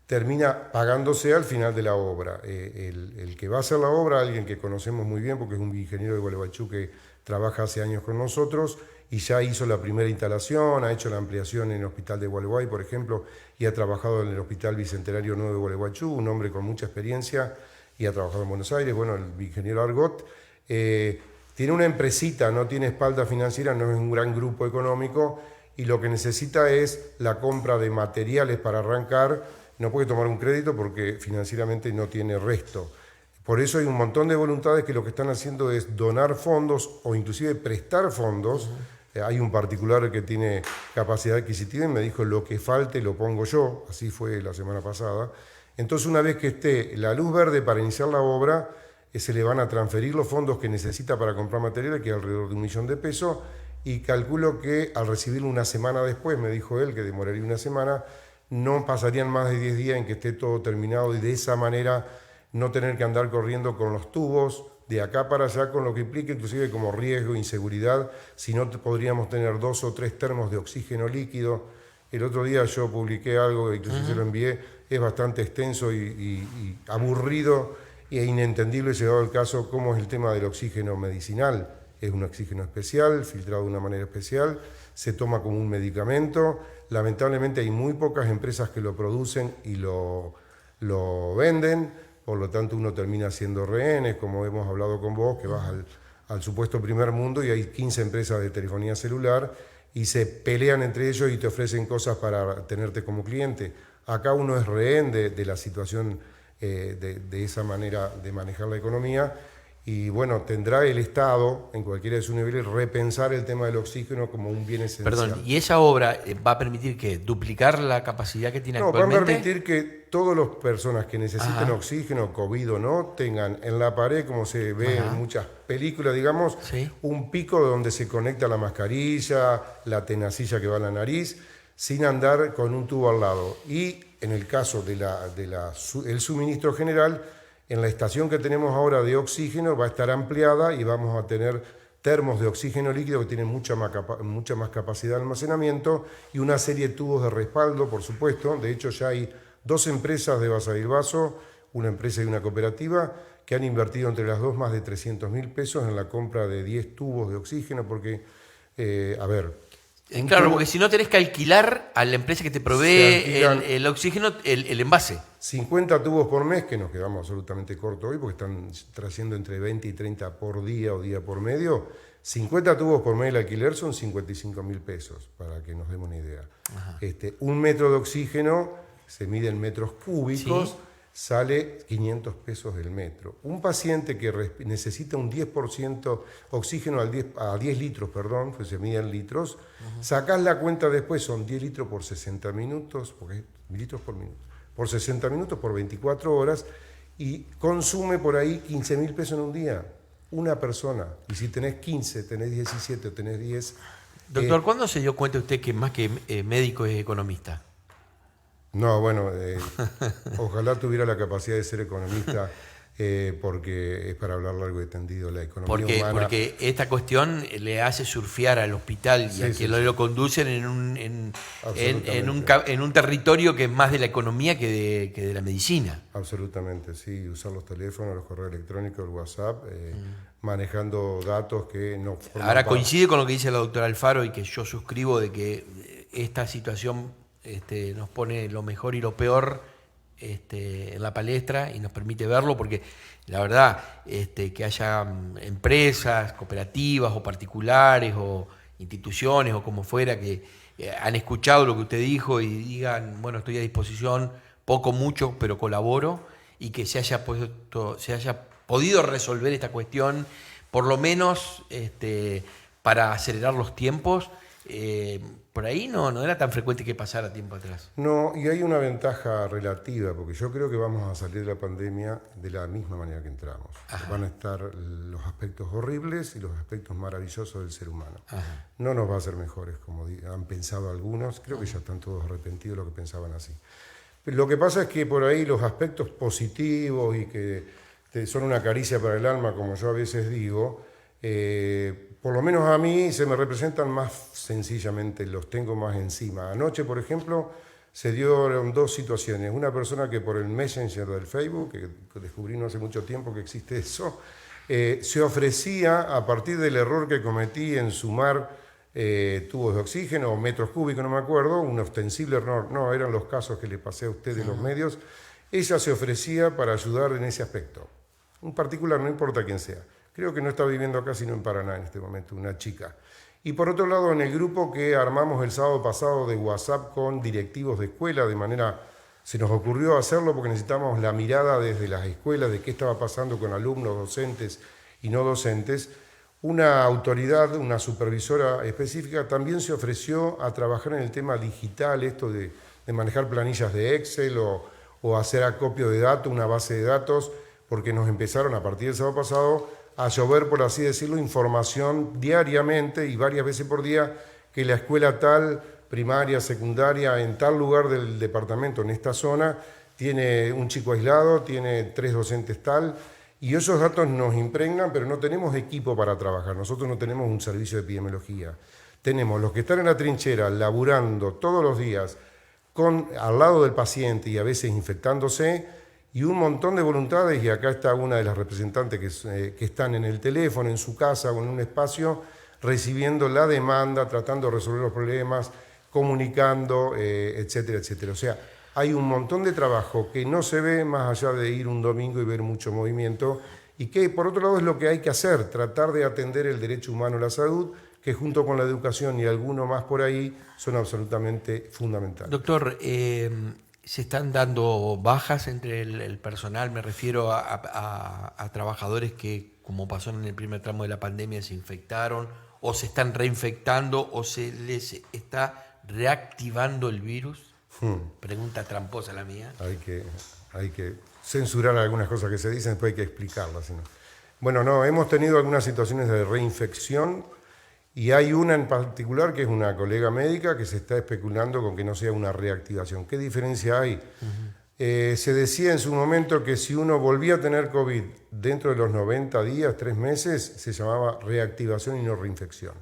termina pagándose al final de la obra. El que va a hacer la obra, alguien que conocemos muy bien, porque es un ingeniero de Gualeguaychú que trabaja hace años con nosotros y ya hizo la primera instalación, ha hecho la ampliación en el Hospital de Gualeguay, por ejemplo, y ha trabajado en el Hospital Bicentenario Nuevo de Gualeguaychú, un hombre con mucha experiencia, y ha trabajado en Buenos Aires, bueno, el ingeniero Argot. Tiene una empresita, no tiene espalda financiera, no es un gran grupo económico, y lo que necesita es la compra de materiales para arrancar. No puede tomar un crédito porque financieramente no tiene resto. Por eso hay un montón de voluntades que lo que están haciendo es donar fondos o inclusive prestar fondos. Hay un particular que tiene capacidad adquisitiva y me dijo, lo que falte lo pongo yo, así fue la semana pasada. Entonces, una vez que esté la luz verde para iniciar la obra, se le van a transferir los fondos que necesita para comprar materiales, que es alrededor de 1 millón de pesos, y calculo que al recibirlo una semana después, me dijo él que demoraría una semana, no pasarían más de 10 días en que esté todo terminado y de esa manera no tener que andar corriendo con los tubos de acá para allá, con lo que implica inclusive como riesgo, inseguridad, si no podríamos tener 2 o 3 termos de oxígeno líquido. El otro día yo publiqué algo, inclusive se lo envié, es bastante extenso y aburrido e inentendible, llegado el caso, cómo es el tema del oxígeno medicinal. Es un oxígeno especial, filtrado de una manera especial, se toma como un medicamento. Lamentablemente hay muy pocas empresas que lo producen y lo venden, por lo tanto uno termina siendo rehenes, como hemos hablado con vos, que vas al supuesto primer mundo y hay 15 empresas de telefonía celular y se pelean entre ellos y te ofrecen cosas para tenerte como cliente. Acá uno es rehén de la situación de esa manera de manejar la economía. Y bueno, tendrá el Estado, en cualquiera de sus niveles, repensar el tema del oxígeno como un bien esencial. Perdón, ¿y esa obra va a permitir que duplicar la capacidad que tiene actualmente? Va a permitir que todas las personas que necesiten oxígeno, COVID o no, tengan en la pared, como se ve en muchas películas, digamos, un pico donde se conecta la mascarilla, la tenacilla que va a la nariz, sin andar con un tubo al lado. Y en el caso del suministro general, en la estación que tenemos ahora de oxígeno va a estar ampliada y vamos a tener termos de oxígeno líquido que tienen mucha más capacidad de almacenamiento y una serie de tubos de respaldo, por supuesto. De hecho, ya hay 2 empresas de Basavilbaso, una empresa y una cooperativa, que han invertido entre las dos más de 300.000 pesos en la compra de 10 tubos de oxígeno, porque, Claro, porque si no tenés que alquilar a la empresa que te provee el oxígeno, el envase. 50 tubos por mes, que nos quedamos absolutamente cortos hoy, porque están trayendo entre 20 y 30 por día o día por medio. 50 tubos por mes el alquiler son 55.000 pesos, para que nos demos una idea. 1 metro de oxígeno se mide en metros cúbicos, sale 500 pesos el metro. Un paciente que necesita un 10% oxígeno a 10 litros, perdón, pues se mide en litros, sacás la cuenta después, son 10 litros por 60 minutos, porque litros por minuto, por 60 minutos, por 24 horas, y consume por ahí 15.000 pesos en un día, una persona. Y si tenés 15, tenés 17 o tenés 10... Doctor, ¿cuándo se dio cuenta usted que más que médico es economista? No, bueno, ojalá tuviera la capacidad de ser economista, porque es para hablar largo y tendido la economía humana. Porque esta cuestión le hace surfear al hospital y a quien lo conducen en un territorio que es más de la economía que de la medicina. Absolutamente, sí, usar los teléfonos, los correos electrónicos, el WhatsApp, manejando datos que no forman Ahora parte. coincide con lo que dice la doctora Alfaro y que yo suscribo de que esta situación nos pone lo mejor y lo peor en la palestra y nos permite verlo, porque la verdad que haya empresas, cooperativas o particulares o instituciones o como fuera que han escuchado lo que usted dijo y digan, bueno, estoy a disposición, poco, mucho, pero colaboro, y que se haya podido resolver esta cuestión, por lo menos para acelerar los tiempos. por ahí no era tan frecuente que pasara tiempo atrás. No, y hay una ventaja relativa, porque yo creo que vamos a salir de la pandemia de la misma manera que entramos. Ajá. Van a estar los aspectos horribles y los aspectos maravillosos del ser humano. Ajá. No nos va a hacer mejores, como han pensado algunos. Creo que ya están todos arrepentidos de lo que pensaban así. Lo que pasa es que por ahí los aspectos positivos y que son una caricia para el alma, como yo a veces digo, por lo menos a mí se me representan más sencillamente, los tengo más encima. Anoche, por ejemplo, se dieron dos situaciones. Una persona que por el Messenger del Facebook, que descubrí no hace mucho tiempo que existe eso, se ofrecía, a partir del error que cometí en sumar tubos de oxígeno o metros cúbicos, no me acuerdo, un ostensible error, no, eran los casos que le pasé a usted de los medios, ella se ofrecía para ayudar en ese aspecto. Un particular, no importa quién sea. Creo que no está viviendo acá sino en Paraná en este momento, una chica. Y por otro lado, en el grupo que armamos el sábado pasado de WhatsApp con directivos de escuela, de manera, se nos ocurrió hacerlo porque necesitamos la mirada desde las escuelas de qué estaba pasando con alumnos, docentes y no docentes. Una autoridad, una supervisora específica, también se ofreció a trabajar en el tema digital, esto de manejar planillas de Excel o hacer acopio de datos, una base de datos, porque nos empezaron a partir del sábado pasado a llover, por así decirlo, información diariamente y varias veces por día que la escuela tal, primaria, secundaria, en tal lugar del departamento, en esta zona, tiene un chico aislado, tiene 3 docentes tal, y esos datos nos impregnan, pero no tenemos equipo para trabajar. Nosotros no tenemos un servicio de epidemiología. Tenemos los que están en la trinchera, laburando todos los días, al lado del paciente y a veces infectándose, y un montón de voluntades, y acá está una de las representantes que están en el teléfono, en su casa o en un espacio, recibiendo la demanda, tratando de resolver los problemas, comunicando, etcétera, etcétera. O sea, hay un montón de trabajo que no se ve más allá de ir un domingo y ver mucho movimiento, y que por otro lado es lo que hay que hacer, tratar de atender el derecho humano a la salud, que junto con la educación y alguno más por ahí son absolutamente fundamentales. Doctor, ¿se están dando bajas entre el personal? Me refiero a trabajadores que, como pasó en el primer tramo de la pandemia, se infectaron o se están reinfectando o se les está reactivando el virus. Pregunta tramposa la mía. Hay que censurar algunas cosas que se dicen, después hay que explicarlas. ¿Sí? Bueno, no, hemos tenido algunas situaciones de reinfección. Y hay una en particular que es una colega médica que se está especulando con que no sea una reactivación. ¿Qué diferencia hay? Se decía en su momento que si uno volvía a tener COVID dentro de los 90 días, 3 meses, se llamaba reactivación y no reinfección.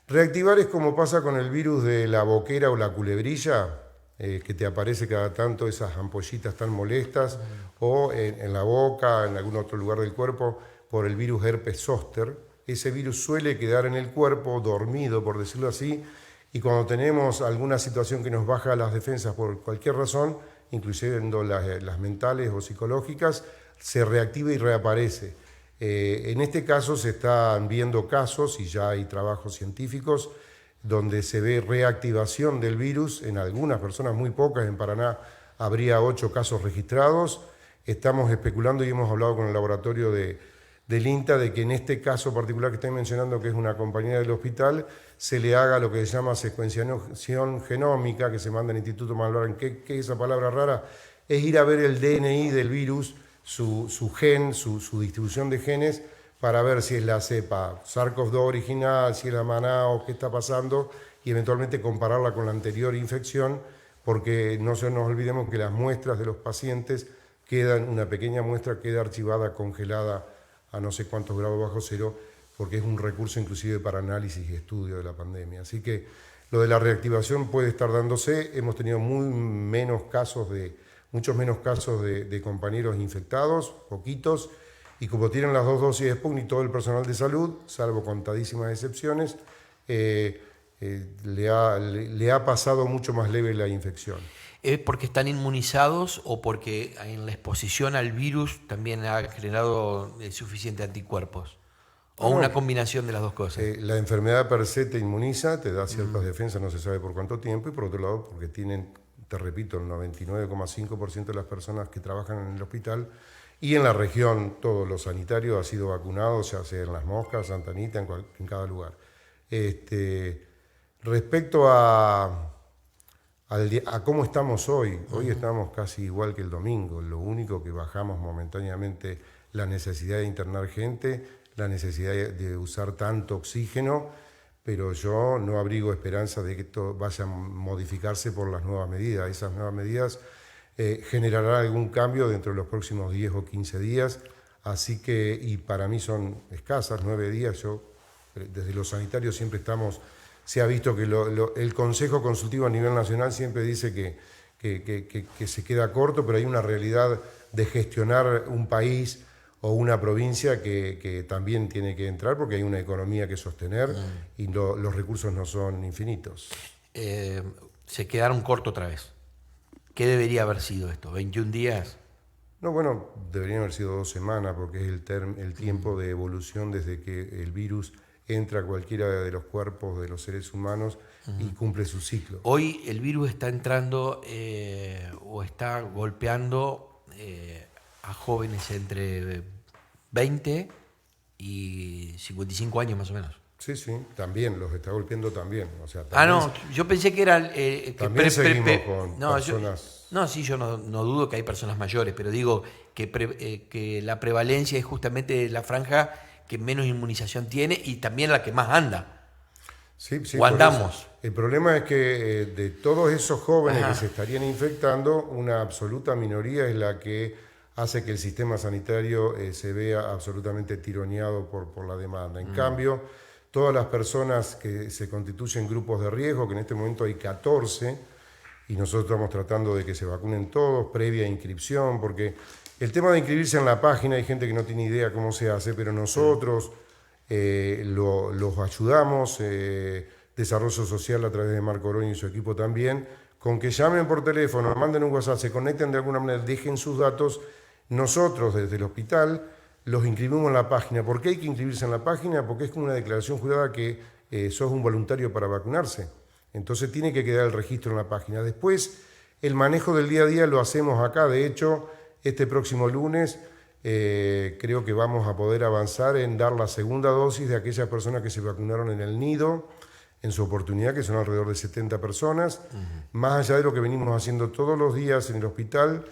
Reactivar es como pasa con el virus de la boquera o la culebrilla, que te aparece cada tanto esas ampollitas tan molestas, o en la boca, en algún otro lugar del cuerpo, por el virus herpes zóster. Ese virus suele quedar en el cuerpo dormido, por decirlo así, y cuando tenemos alguna situación que nos baja las defensas por cualquier razón, incluyendo las mentales o psicológicas, se reactiva y reaparece. En este caso se están viendo casos, y ya hay trabajos científicos, donde se ve reactivación del virus en algunas personas, muy pocas. En Paraná habría 8 casos registrados. Estamos especulando y hemos hablado con el laboratorio del INTA de que en este caso particular que estoy mencionando, que es una compañía del hospital, se le haga lo que se llama secuenciación genómica, que se manda al Instituto Malbrán. ¿Qué es esa palabra rara? Es ir a ver el DNI del virus, su gen, su distribución de genes, para ver si es la cepa SARS-CoV-2 original, si es la Manaus, qué está pasando, y eventualmente compararla con la anterior infección, porque no se nos olvidemos que las muestras de los pacientes una pequeña muestra queda archivada, congelada, a no sé cuántos grados bajo cero, porque es un recurso inclusive para análisis y estudio de la pandemia. Así que lo de la reactivación puede estar dándose. Hemos tenido muchos menos casos de compañeros infectados, poquitos, y como tienen las 2 dosis de Sputnik, todo el personal de salud, salvo contadísimas excepciones, le ha pasado mucho más leve la infección. ¿Es porque están inmunizados o porque en la exposición al virus también ha generado suficientes anticuerpos? ¿O una combinación de las dos cosas? La enfermedad per se te inmuniza, te da ciertas defensas, no se sabe por cuánto tiempo, y por otro lado porque tienen, te repito, el 99,5% de las personas que trabajan en el hospital y en la región, todos los sanitarios, ha sido vacunado, ya sea en Las Moscas, Santa Anita, en cada lugar. Respecto a cómo estamos hoy, hoy estamos casi igual que el domingo. Lo único que bajamos momentáneamente la necesidad de internar gente, la necesidad de usar tanto oxígeno, pero yo no abrigo esperanza de que esto vaya a modificarse por las nuevas medidas. Esas nuevas medidas generarán algún cambio dentro de los próximos 10 o 15 días, así que, y para mí son escasas, 9 días. Yo, desde los sanitarios siempre se ha visto que el Consejo Consultivo a nivel nacional siempre dice que se queda corto, pero hay una realidad de gestionar un país o una provincia que también tiene que entrar, porque hay una economía que sostener y los recursos no son infinitos. Se quedaron cortos otra vez. ¿Qué debería haber sido esto? ¿21 días? No, bueno, deberían haber sido 2 semanas, porque es el tiempo de evolución desde que el virus entra a cualquiera de los cuerpos de los seres humanos y cumple su ciclo. Hoy el virus está entrando o está golpeando a jóvenes entre 20 y 55 años más o menos. Sí, también, los está golpeando también. O sea, no, yo pensé que eran... también seguimos con personas... Yo no dudo que hay personas mayores, pero digo que la prevalencia es justamente la franja que menos inmunización tiene y también la que más anda. Sí, o andamos. El problema es que de todos esos jóvenes que se estarían infectando, una absoluta minoría es la que hace que el sistema sanitario se vea absolutamente tironeado por la demanda. En cambio, todas las personas que se constituyen grupos de riesgo, que en este momento hay 14, y nosotros estamos tratando de que se vacunen todos, previa inscripción, porque el tema de inscribirse en la página, hay gente que no tiene idea cómo se hace, pero nosotros los ayudamos, Desarrollo Social a través de Marco Oroño y su equipo también, con que llamen por teléfono, manden un WhatsApp, se conecten de alguna manera, dejen sus datos. Nosotros desde el hospital los inscribimos en la página. ¿Por qué hay que inscribirse en la página? Porque es como una declaración jurada que sos un voluntario para vacunarse. Entonces tiene que quedar el registro en la página. Después, el manejo del día a día lo hacemos acá. De hecho, este próximo lunes creo que vamos a poder avanzar en dar la segunda dosis de aquellas personas que se vacunaron en el nido, en su oportunidad, que son alrededor de 70 personas, más allá de lo que venimos haciendo todos los días en el hospital,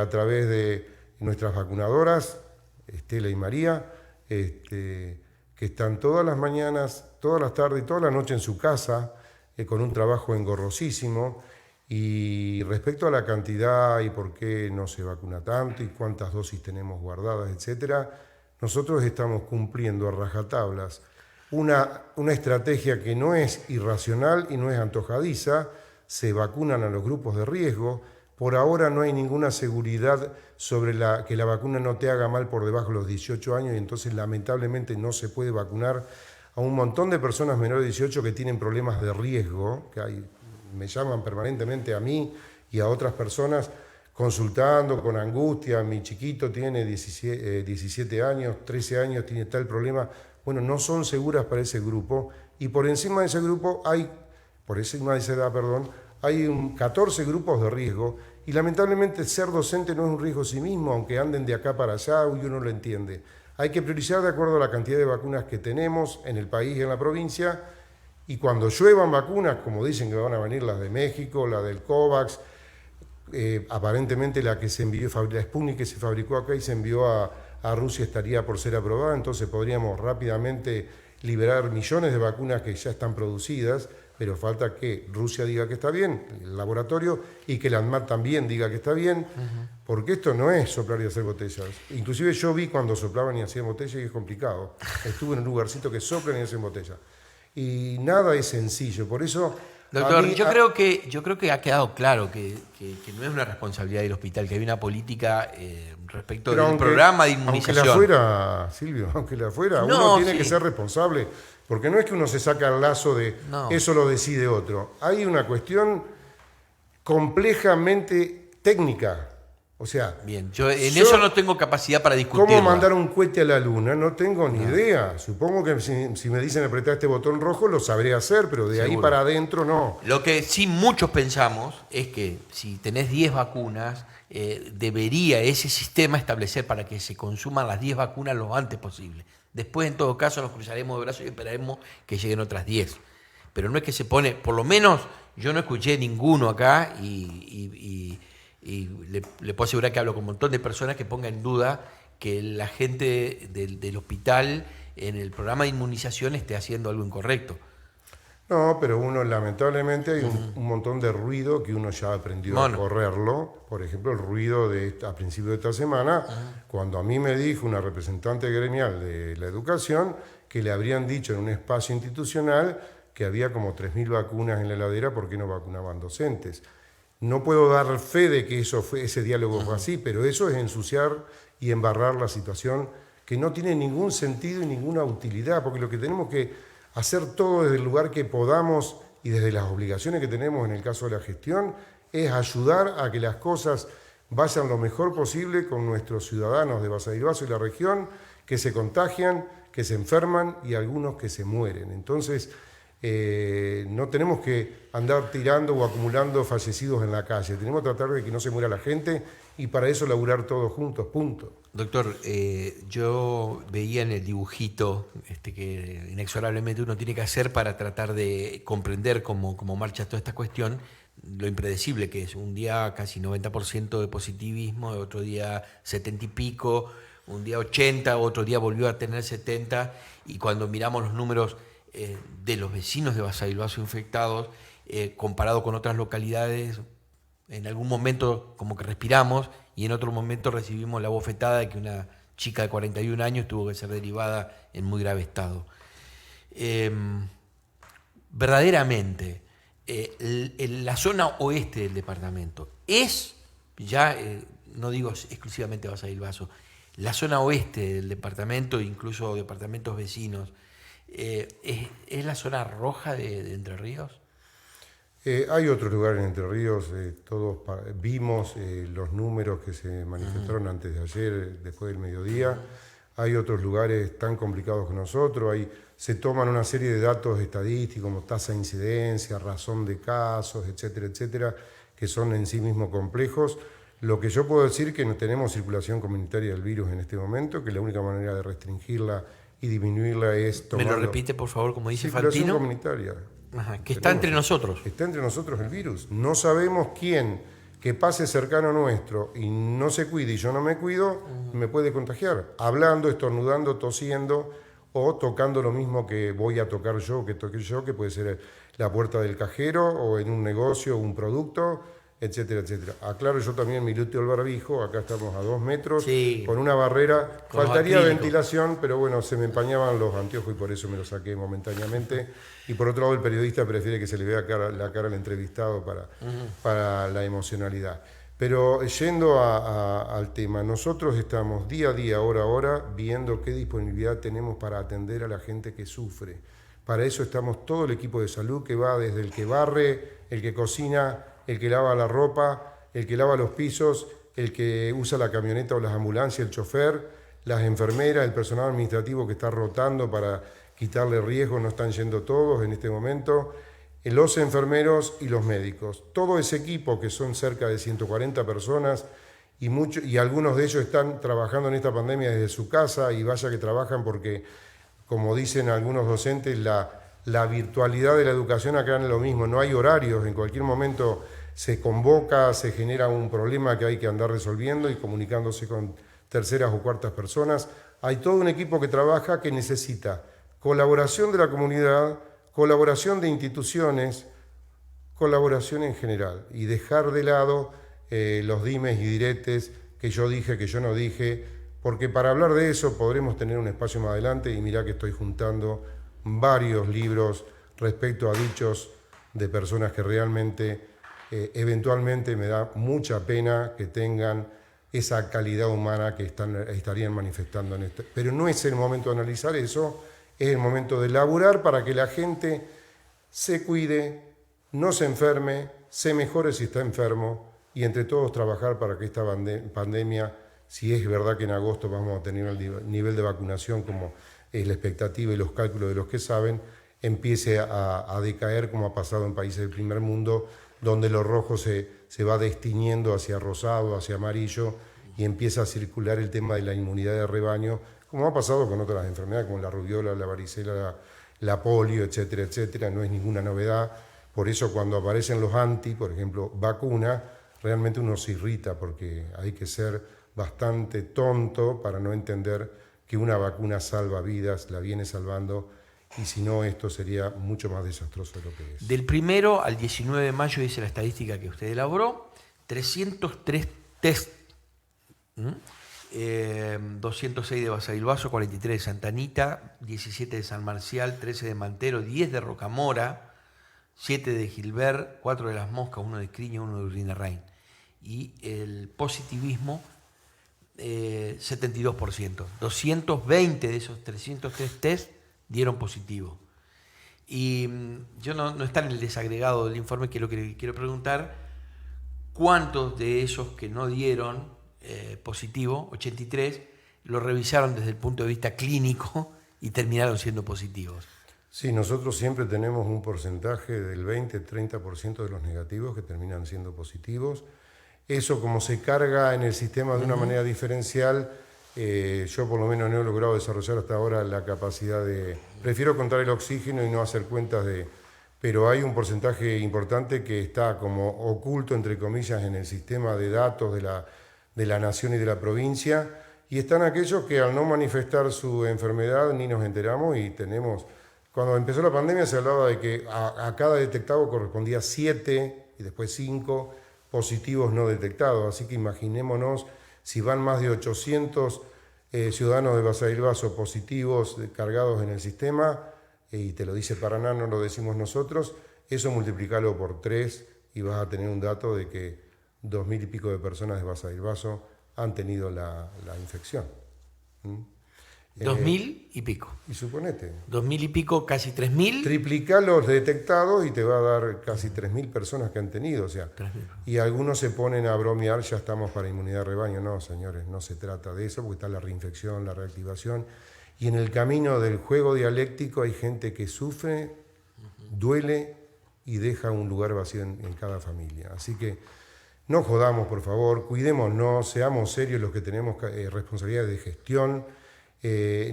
a través de nuestras vacunadoras, Estela y María, que están todas las mañanas, todas las tardes y toda la noche en su casa, con un trabajo engorrosísimo. Y respecto a la cantidad y por qué no se vacuna tanto y cuántas dosis tenemos guardadas, etcétera, nosotros estamos cumpliendo a rajatablas una estrategia que no es irracional y no es antojadiza. Se vacunan a los grupos de riesgo. Por ahora no hay ninguna seguridad sobre que la vacuna no te haga mal por debajo de los 18 años y entonces lamentablemente no se puede vacunar a un montón de personas menores de 18 que tienen problemas de riesgo, me llaman permanentemente a mí y a otras personas consultando con angustia. Mi chiquito tiene 17 años, 13 años, tiene tal problema. Bueno, no son seguras para ese grupo y por encima de ese grupo por encima de esa edad, hay 14 grupos de riesgo y lamentablemente ser docente no es un riesgo en sí mismo, aunque anden de acá para allá y uno lo entiende. Hay que priorizar de acuerdo a la cantidad de vacunas que tenemos en el país y en la provincia. Y cuando lluevan vacunas, como dicen que van a venir las de México, la del COVAX, aparentemente la que se envió, la Sputnik que se fabricó acá y se envió a Rusia estaría por ser aprobada, entonces podríamos rápidamente liberar millones de vacunas que ya están producidas, pero falta que Rusia diga que está bien, el laboratorio, y que la ANMAT también diga que está bien, porque esto no es soplar y hacer botellas. Inclusive yo vi cuando soplaban y hacían botellas y es complicado. Estuve en un lugarcito que soplan y hacen botellas. Y nada es sencillo, por eso... Doctor, yo creo que ha quedado claro que no es una responsabilidad del hospital, que hay una política respecto del programa de inmunización. Aunque la fuera, Silvio, uno tiene que ser responsable, porque no es que uno se saca el lazo de eso lo decide otro. Hay una cuestión complejamente técnica. O sea, bien, yo eso no tengo capacidad para discutir. ¿Cómo mandar un cohete a la luna? No tengo ni idea. Supongo que si me dicen apretar este botón rojo lo sabré hacer, pero de ahí para adentro no. Lo que sí muchos pensamos es que si tenés 10 vacunas, debería ese sistema establecer para que se consuman las 10 vacunas lo antes posible. Después, en todo caso, nos cruzaremos de brazos y esperaremos que lleguen otras 10. pero no es que se pone, por lo menos yo no escuché ninguno acá y le puedo asegurar que hablo con un montón de personas que pongan en duda que la gente del hospital en el programa de inmunización esté haciendo algo incorrecto. No, pero uno lamentablemente hay un montón de ruido que uno ya aprendió a correrlo. Por ejemplo, el ruido a principios de esta semana, cuando a mí me dijo una representante gremial de la educación que le habrían dicho en un espacio institucional que había como 3.000 vacunas en la heladera, ¿por qué no vacunaban docentes? No puedo dar fe de que ese diálogo fue así, pero eso es ensuciar y embarrar la situación que no tiene ningún sentido y ninguna utilidad, porque lo que tenemos que hacer todo desde el lugar que podamos y desde las obligaciones que tenemos en el caso de la gestión es ayudar a que las cosas vayan lo mejor posible con nuestros ciudadanos de Basa Bilbaso y la región, que se contagian, que se enferman y algunos que se mueren. Entonces, no tenemos que andar tirando o acumulando fallecidos en la calle, tenemos que tratar de que no se muera la gente y para eso laburar todos juntos, punto. Doctor, yo veía en el dibujito que inexorablemente uno tiene que hacer para tratar de comprender cómo marcha toda esta cuestión, lo impredecible que es. Un día casi 90% de positivismo, otro día 70 y pico, un día 80, otro día volvió a tener 70, y cuando miramos los números de los vecinos de Basa Bilbaso infectados, comparado con otras localidades, en algún momento como que respiramos y en otro momento recibimos la bofetada de que una chica de 41 años tuvo que ser derivada en muy grave estado. Verdaderamente, la zona oeste del departamento es, ya no digo exclusivamente Basa Bilbaso, la zona oeste del departamento, incluso departamentos vecinos, ¿es la zona roja de Entre Ríos? Hay otros lugares en Entre Ríos, todos vimos los números que se manifestaron antes de ayer, después del mediodía. Hay otros lugares tan complicados que nosotros, se toman una serie de datos estadísticos como tasa de incidencia, razón de casos, etcétera, etcétera, que son en sí mismos complejos. Lo que yo puedo decir es que no tenemos circulación comunitaria del virus en este momento, que la única manera de restringirla y disminuirla es tomando... ¿Me lo repite, por favor, como dice circulación Fantino? Comunitaria. Ajá, que está entre nosotros. Está entre nosotros el virus. No sabemos quién que pase cercano nuestro y no se cuide y yo no me cuido, me puede contagiar. Hablando, estornudando, tosiendo o tocando lo mismo que voy a tocar yo, que toque yo, que puede ser la puerta del cajero o en un negocio, un producto, etcétera, etcétera. Aclaro yo también mi lúteo al barbijo, acá estamos a 2 metros, sí, con una barrera, con faltaría ventilación, pero bueno, se me empañaban los anteojos y por eso me los saqué momentáneamente. Y por otro lado, el periodista prefiere que se le vea la cara al entrevistado para la emocionalidad. Pero yendo al tema, nosotros estamos día a día, hora a hora, viendo qué disponibilidad tenemos para atender a la gente que sufre. Para eso estamos todo el equipo de salud que va desde el que barre, el que cocina, el que lava la ropa, el que lava los pisos, el que usa la camioneta o las ambulancias, el chofer, las enfermeras, el personal administrativo que está rotando para quitarle riesgo, no están yendo todos en este momento, los enfermeros y los médicos. Todo ese equipo, que son cerca de 140 personas, y algunos de ellos están trabajando en esta pandemia desde su casa, y vaya que trabajan porque, como dicen algunos docentes, la virtualidad de la educación acá es lo mismo, no hay horarios, en cualquier momento se convoca, se genera un problema que hay que andar resolviendo y comunicándose con terceras o cuartas personas. Hay todo un equipo que trabaja que necesita colaboración de la comunidad, colaboración de instituciones, colaboración en general y dejar de lado los dimes y diretes que yo dije, que yo no dije, porque para hablar de eso podremos tener un espacio más adelante y mirá que estoy juntando varios libros respecto a dichos de personas que realmente eventualmente me da mucha pena que tengan esa calidad humana que estarían manifestando en este. Pero no es el momento de analizar eso, es el momento de laburar para que la gente se cuide, no se enferme, se mejore si está enfermo y entre todos trabajar para que esta pandemia, si es verdad que en agosto vamos a tener el nivel de vacunación como es la expectativa y los cálculos de los que saben, empiece a decaer como ha pasado en países del primer mundo, donde lo rojo se va destiñendo hacia rosado, hacia amarillo, y empieza a circular el tema de la inmunidad de rebaño, como ha pasado con otras enfermedades como la rubiola, la varicela, la polio, etcétera, etcétera, no es ninguna novedad. Por eso cuando aparecen los anti, por ejemplo, vacuna, realmente uno se irrita porque hay que ser bastante tonto para no entender que una vacuna salva vidas, la viene salvando, y si no, esto sería mucho más desastroso de lo que es. Del 1 al 19 de mayo, dice la estadística que usted elaboró, 303 test, 206 de Basavilbaso, 43 de Santa Anita, 17 de San Marcial, 13 de Mantero, 10 de Rocamora, 7 de Gilbert, 4 de Las Moscas, 1 de Escriña, 1 de Urdinarrain. Y el positivismo, 72%. 220 de esos 303 test dieron positivo. Y yo no está en el desagregado del informe, que es lo que quiero preguntar, ¿cuántos de esos que no dieron positivo, 83, lo revisaron desde el punto de vista clínico y terminaron siendo positivos? Sí, nosotros siempre tenemos un porcentaje del 20-30% de los negativos que terminan siendo positivos. Eso, como se carga en el sistema de una manera diferencial, yo por lo menos no he logrado desarrollar hasta ahora la capacidad de... Prefiero contar el oxígeno y no hacer cuentas de... Pero hay un porcentaje importante que está como oculto, entre comillas, en el sistema de datos de la nación y de la provincia, y están aquellos que al no manifestar su enfermedad ni nos enteramos, y tenemos... Cuando empezó la pandemia se hablaba de que a cada detectado correspondía 7 y después 5 positivos no detectados, así que imaginémonos si van más de 800 ciudadanos de Basavilbaso positivos cargados en el sistema, y te lo dice Paraná, no lo decimos nosotros, eso multiplicalo por 3 y vas a tener un dato de que 2.000 y pico de personas de Basavilbaso han tenido la infección. 2.000 y pico. Y suponete. 2.000 y pico, casi 3.000. Triplica los detectados y te va a dar casi 3.000 personas que han tenido. O sea, 3.000. Y algunos se ponen a bromear, ya estamos para inmunidad de rebaño. No, señores, no se trata de eso, porque está la reinfección, la reactivación. Y en el camino del juego dialéctico hay gente que sufre, duele y deja un lugar vacío en cada familia. Así que no jodamos, por favor, cuidémonos, seamos serios los que tenemos responsabilidades de gestión.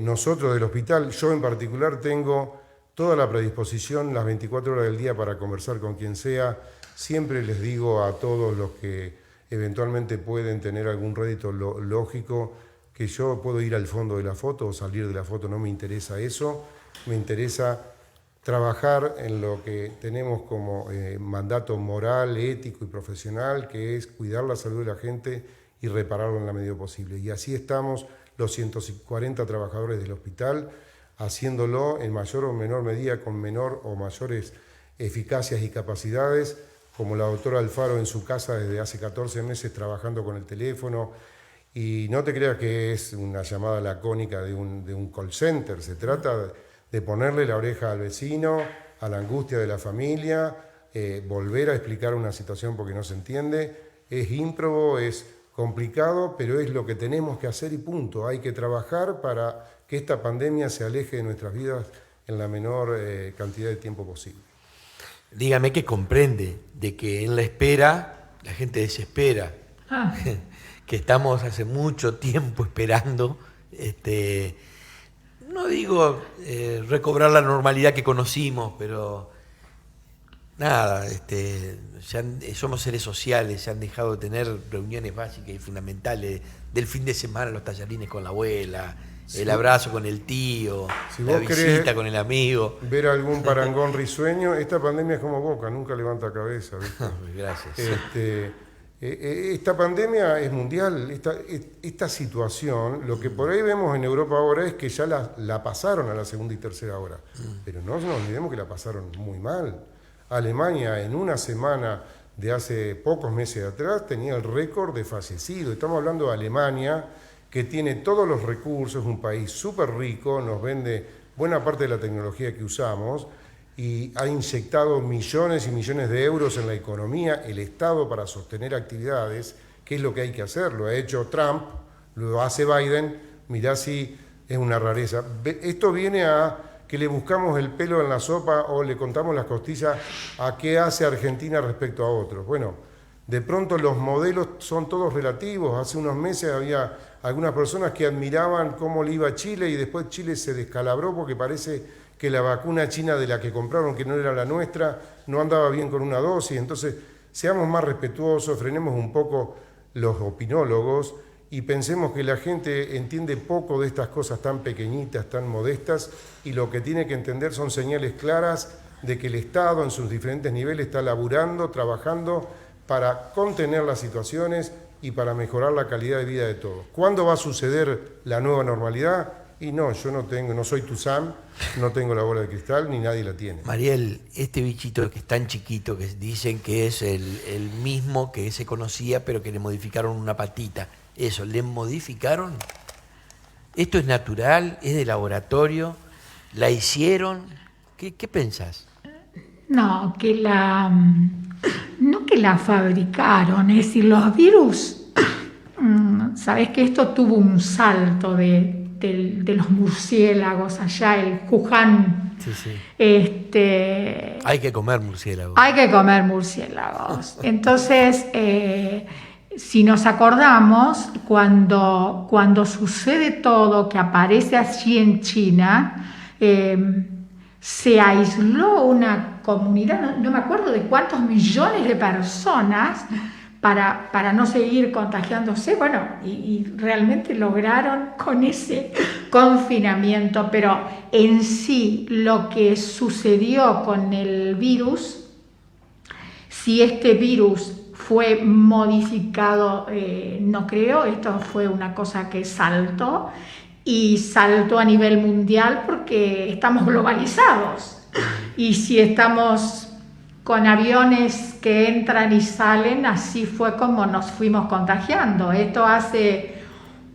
Nosotros del hospital, yo en particular tengo toda la predisposición las 24 horas del día para conversar con quien sea. Siempre les digo a todos los que eventualmente pueden tener algún rédito lógico que yo puedo ir al fondo de la foto o salir de la foto, no me interesa eso, me interesa trabajar en lo que tenemos como mandato moral, ético y profesional, que es cuidar la salud de la gente y repararlo en la medida posible. Y así estamos los 140 trabajadores del hospital, haciéndolo en mayor o menor medida, con menor o mayores eficacias y capacidades, como la doctora Alfaro en su casa desde hace 14 meses trabajando con el teléfono. Y no te creas que es una llamada lacónica de un call center, se trata de ponerle la oreja al vecino, a la angustia de la familia, volver a explicar una situación porque no se entiende. Es ímprobo, es complicado, pero es lo que tenemos que hacer y punto. Hay que trabajar para que esta pandemia se aleje de nuestras vidas en la menor cantidad de tiempo posible. Dígame que comprende de que en la espera la gente desespera, que estamos hace mucho tiempo esperando, no digo recobrar la normalidad que conocimos, pero nada, somos seres sociales, se han dejado de tener reuniones básicas y fundamentales del fin de semana, los tallarines con la abuela, sí, el abrazo con el tío, si la visita con el amigo. Ver algún parangón risueño, esta pandemia es como Boca, nunca levanta cabeza, ¿viste? Gracias. Esta pandemia es mundial, esta situación, lo que por ahí vemos en Europa ahora es que ya la pasaron a la segunda y tercera hora, pero no nos olvidemos que la pasaron muy mal. Alemania en una semana de hace pocos meses atrás tenía el récord de fallecidos. Estamos hablando de Alemania, que tiene todos los recursos, un país súper rico, nos vende buena parte de la tecnología que usamos y ha inyectado millones y millones de euros en la economía, el Estado, para sostener actividades, que es lo que hay que hacer. Lo ha hecho Trump, lo hace Biden, mirá si es una rareza. Esto viene a que le buscamos el pelo en la sopa o le contamos las costillas a qué hace Argentina respecto a otros. Bueno, De pronto los modelos son todos relativos. Hace unos meses había algunas personas que admiraban cómo le iba a Chile y después Chile se descalabró porque parece que la vacuna china de la que compraron, que no era la nuestra, no andaba bien con una dosis. Entonces, seamos más respetuosos, frenemos un poco los opinólogos y pensemos que la gente entiende poco de estas cosas tan pequeñitas, tan modestas, y lo que tiene que entender son señales claras de que el Estado en sus diferentes niveles está laburando, trabajando para contener las situaciones y para mejorar la calidad de vida de todos. ¿Cuándo va a suceder la nueva normalidad? Y no, yo no soy Tuzán, no tengo la bola de cristal, ni nadie la tiene. Mariel, este bichito que es tan chiquito, que dicen que es el mismo que se conocía, pero que le modificaron una patita. Eso, ¿le modificaron? ¿Esto es natural? ¿Es de laboratorio? ¿La hicieron? ¿Qué pensás? No, no que la fabricaron, es decir, los virus, sabés que esto tuvo un salto de los murciélagos allá, el Wuhan. Sí, sí. Hay que comer murciélagos. Hay que comer murciélagos. Entonces, si nos acordamos, cuando sucede todo, que aparece así en China, se aisló una comunidad, no me acuerdo de cuántos millones de personas, para no seguir contagiándose, bueno, y realmente lograron con ese confinamiento, pero en sí lo que sucedió con el virus, si este virus fue modificado, no creo, esto fue una cosa que saltó, y saltó a nivel mundial porque estamos globalizados, y si estamos con aviones que entran y salen, así fue como nos fuimos contagiando. Esto hace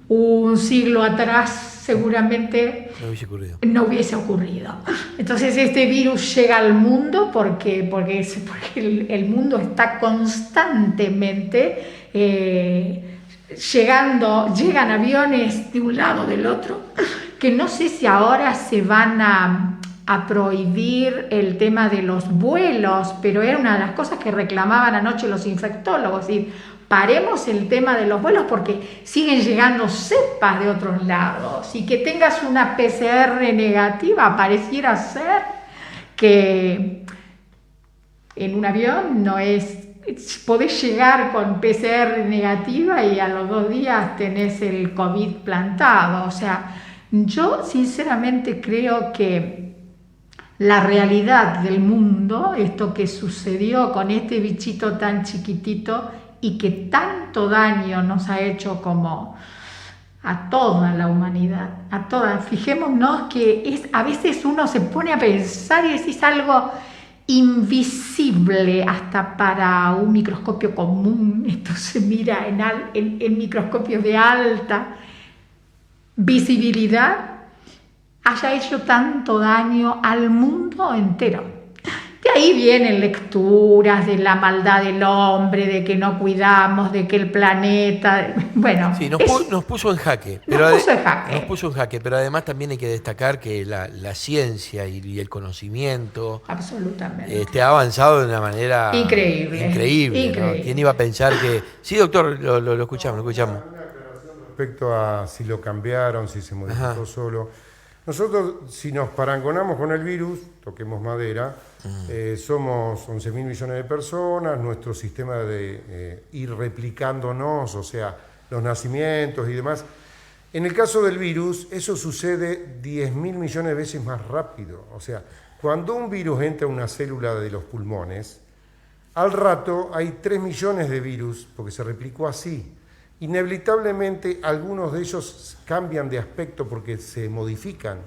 un siglo atrás seguramente no hubiese ocurrido. Entonces este virus llega al mundo porque el mundo está constantemente llegan aviones de un lado del otro, que no sé si ahora se van a prohibir el tema de los vuelos, pero era una de las cosas que reclamaban anoche los infectólogos, y paremos el tema de los vuelos porque siguen llegando cepas de otros lados, y que tengas una PCR negativa pareciera ser que en un avión no es, podés llegar con PCR negativa y a los 2 días tenés el COVID plantado. O sea, yo sinceramente creo que la realidad del mundo, esto que sucedió con este bichito tan chiquitito y que tanto daño nos ha hecho como a toda la humanidad, a toda. Fijémonos que a veces uno se pone a pensar y decís algo invisible hasta para un microscopio común. Esto se mira en microscopios de alta visibilidad, haya hecho tanto daño al mundo entero. De ahí vienen lecturas de la maldad del hombre, de que no cuidamos, de que el planeta... Bueno, sí, nos puso en jaque. Nos puso en jaque, pero además también hay que destacar que la ciencia y el conocimiento absolutamente ha avanzado de una manera increíble. ¿no? ¿Quién iba a pensar que...? Sí, doctor, lo escuchamos. Una aclaración respecto a si lo cambiaron, si se modificó solo. Nosotros, si nos parangonamos con el virus, toquemos madera, somos 11.000 millones de personas, nuestro sistema de ir replicándonos, o sea, los nacimientos y demás. En el caso del virus, eso sucede 10.000 millones de veces más rápido. O sea, cuando un virus entra a una célula de los pulmones, al rato hay 3 millones de virus, porque se replicó así. Inevitablemente algunos de ellos cambian de aspecto porque se modifican.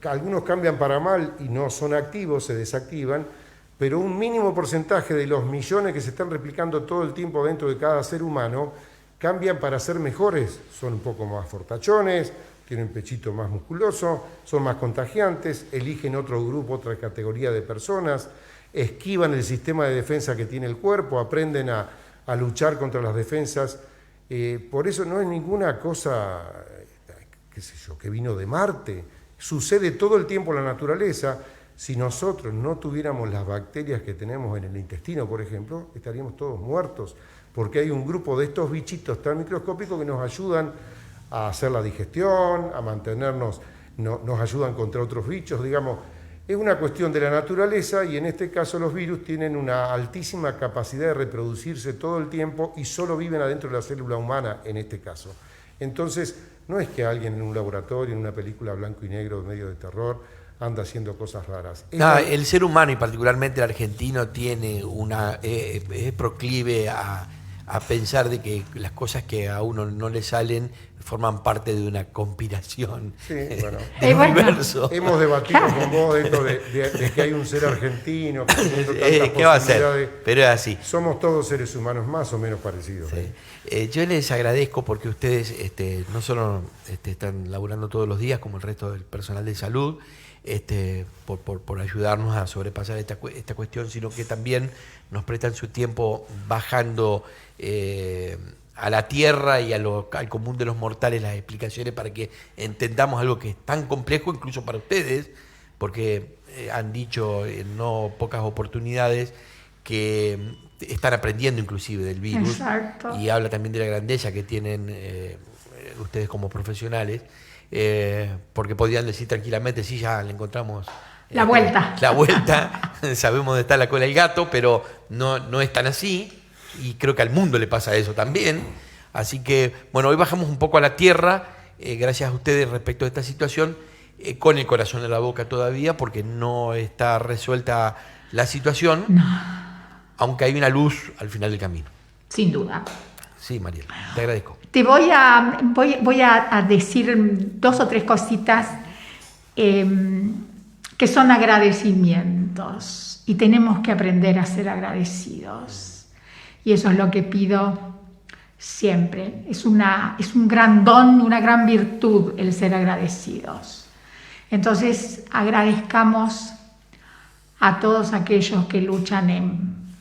Algunos cambian para mal y no son activos, se desactivan, pero un mínimo porcentaje de los millones que se están replicando todo el tiempo dentro de cada ser humano cambian para ser mejores. Son un poco más fortachones, tienen un pechito más musculoso, son más contagiantes, eligen otro grupo, otra categoría de personas, esquivan el sistema de defensa que tiene el cuerpo, aprenden a luchar contra las defensas. Por eso no es ninguna cosa, qué sé yo, que vino de Marte. Sucede todo el tiempo en la naturaleza. Si nosotros no tuviéramos las bacterias que tenemos en el intestino, por ejemplo, estaríamos todos muertos, porque hay un grupo de estos bichitos tan microscópicos que nos ayudan a hacer la digestión, a mantenernos, nos ayudan contra otros bichos, digamos. Es una cuestión de la naturaleza y en este caso los virus tienen una altísima capacidad de reproducirse todo el tiempo y solo viven adentro de la célula humana en este caso. Entonces, no es que alguien en un laboratorio, en una película blanco y negro medio de terror, anda haciendo cosas raras. No, el ser humano y particularmente el argentino tiene es proclive a pensar de que las cosas que a uno no le salen forman parte de una conspiración del universo. Hemos debatido con vos de esto de que hay un ser argentino, que ¿qué va a hacer? Pero es así. Somos todos seres humanos más o menos parecidos. Sí. Yo les agradezco porque ustedes no solo están laburando todos los días como el resto del personal de salud, por ayudarnos a sobrepasar esta cuestión, sino que también nos prestan su tiempo bajando a la tierra y al común de los mortales las explicaciones para que entendamos algo que es tan complejo incluso para ustedes, porque han dicho en no pocas oportunidades que están aprendiendo inclusive del virus. Exacto. Y habla también de la grandeza que tienen ustedes como profesionales, porque podrían decir tranquilamente, sí, ya le encontramos la vuelta. La vuelta, sabemos dónde está la cola del gato, pero no es tan así. Y creo que al mundo le pasa eso también. Así que, bueno, hoy bajamos un poco a la tierra, gracias a ustedes respecto a esta situación, con el corazón en la boca todavía, porque no está resuelta la situación, aunque hay una luz al final del camino. Sin duda. Sí, Mariel, te agradezco. Te voy a decir 2 o 3 cositas que son agradecimientos, y tenemos que aprender a ser agradecidos. Y eso es lo que pido siempre. Es un gran don, una gran virtud el ser agradecidos. Entonces, agradezcamos a todos aquellos que luchan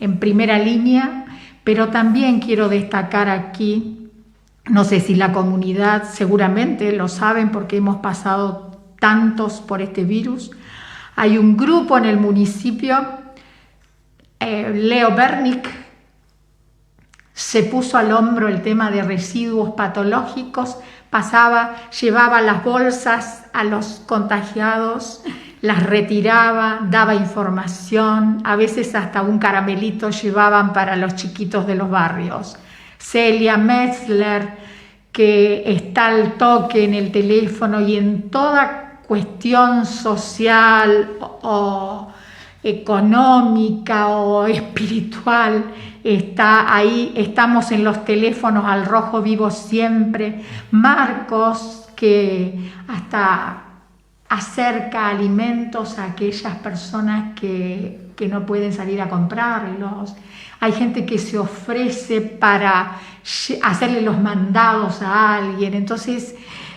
en primera línea, pero también quiero destacar aquí, no sé si la comunidad seguramente lo saben porque hemos pasado tantos por este virus. Hay un grupo en el municipio, Leo Bernick, se puso al hombro el tema de residuos patológicos, llevaba las bolsas a los contagiados, las retiraba, daba información, a veces hasta un caramelito llevaban para los chiquitos de los barrios. Celia Metzler, que está al toque en el teléfono y en toda cuestión social o económica o espiritual, está ahí. Estamos en los teléfonos al rojo vivo siempre. Marcos, que hasta acerca alimentos a aquellas personas que no pueden salir a comprarlos. Hay gente que se ofrece para hacerle los mandados a alguien. Entonces,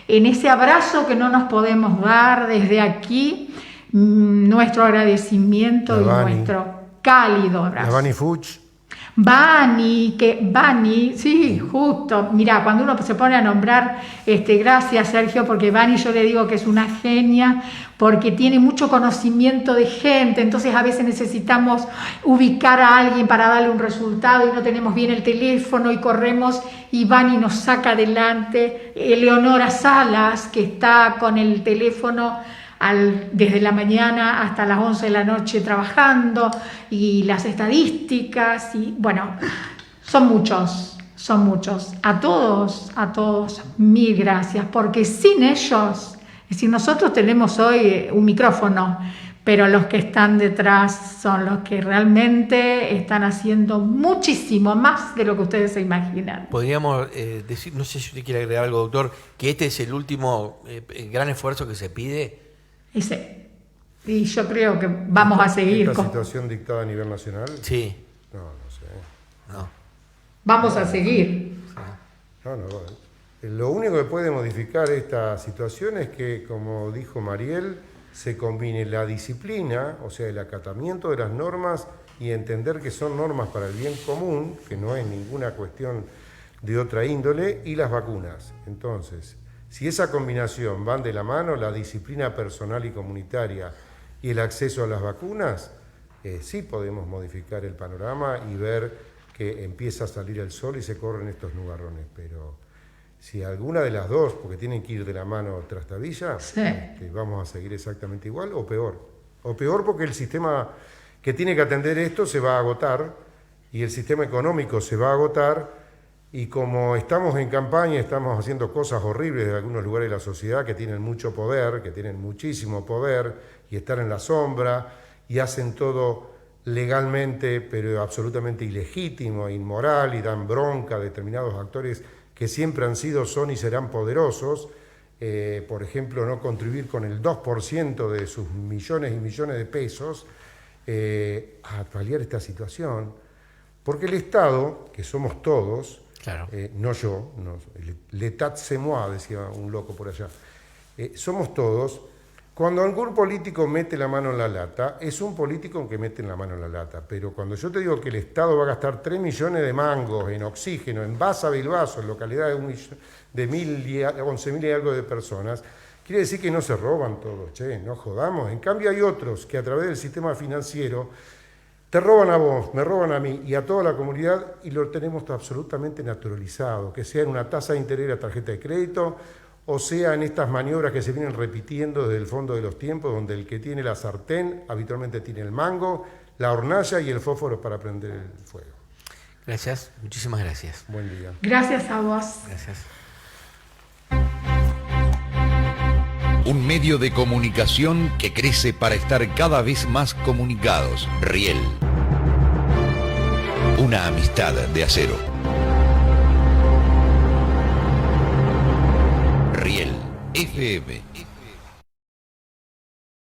en ese abrazo que no nos podemos dar desde aquí, nuestro agradecimiento y nuestro cálido abrazo. La Bani Fuch. Bani, sí, justo. Mira, cuando uno se pone a nombrar, gracias Sergio, porque Bani yo le digo que es una genia, porque tiene mucho conocimiento de gente, entonces a veces necesitamos ubicar a alguien para darle un resultado y no tenemos bien el teléfono y corremos y Bani nos saca adelante. Eleonora Salas, que está con el teléfono desde la mañana hasta las 11 de la noche trabajando, y las estadísticas, y bueno, son muchos. A todos, mil gracias, porque sin ellos, es decir, nosotros tenemos hoy un micrófono, pero los que están detrás son los que realmente están haciendo muchísimo más de lo que ustedes se imaginan. Podríamos decir, no sé si usted quiere agregar algo, doctor, que este es el último gran esfuerzo que se pide. Y yo creo que vamos a seguir. ¿Esta situación dictada a nivel nacional? Sí. No sé. No. Vamos a seguir. No. Lo único que puede modificar esta situación es que, como dijo Mariel, se combine la disciplina, o sea, el acatamiento de las normas y entender que son normas para el bien común, que no es ninguna cuestión de otra índole, y las vacunas. Entonces, si esa combinación van de la mano, la disciplina personal y comunitaria y el acceso a las vacunas, sí podemos modificar el panorama y ver que empieza a salir el sol y se corren estos nubarrones. Pero si alguna de las dos, porque tienen que ir de la mano trastabilla, Sí. vamos a seguir exactamente igual o peor. O peor porque el sistema que tiene que atender esto se va a agotar y el sistema económico se va a agotar. Y como estamos en campaña, estamos haciendo cosas horribles de algunos lugares de la sociedad que tienen mucho poder, que tienen muchísimo poder y están en la sombra y hacen todo legalmente, pero absolutamente ilegítimo, inmoral, y dan bronca a determinados actores que siempre han sido, son y serán poderosos. Por ejemplo, no contribuir con el 2% de sus millones y millones de pesos a paliar esta situación. Porque el Estado, que somos todos, Claro. no yo, no, l'état c'est moi, decía un loco por allá, somos todos. Cuando algún político mete la mano en la lata, es un político que mete la mano en la lata. Pero cuando yo te digo que el Estado va a gastar 3 millones de mangos en oxígeno, en Baza Bilbaso, en localidad de 11.000 y algo de personas, quiere decir que no se roban todos, che, no jodamos. En cambio hay otros que a través del sistema financiero te roban a vos, me roban a mí y a toda la comunidad, y lo tenemos absolutamente naturalizado, que sea en una tasa de interés de la tarjeta de crédito, o sea en estas maniobras que se vienen repitiendo desde el fondo de los tiempos, donde el que tiene la sartén habitualmente tiene el mango, la hornalla y el fósforo para prender el fuego. Gracias, muchísimas gracias. Buen día. Gracias a vos. Gracias. Un medio de comunicación que crece para estar cada vez más comunicados. Riel. Una amistad de acero. Riel FM.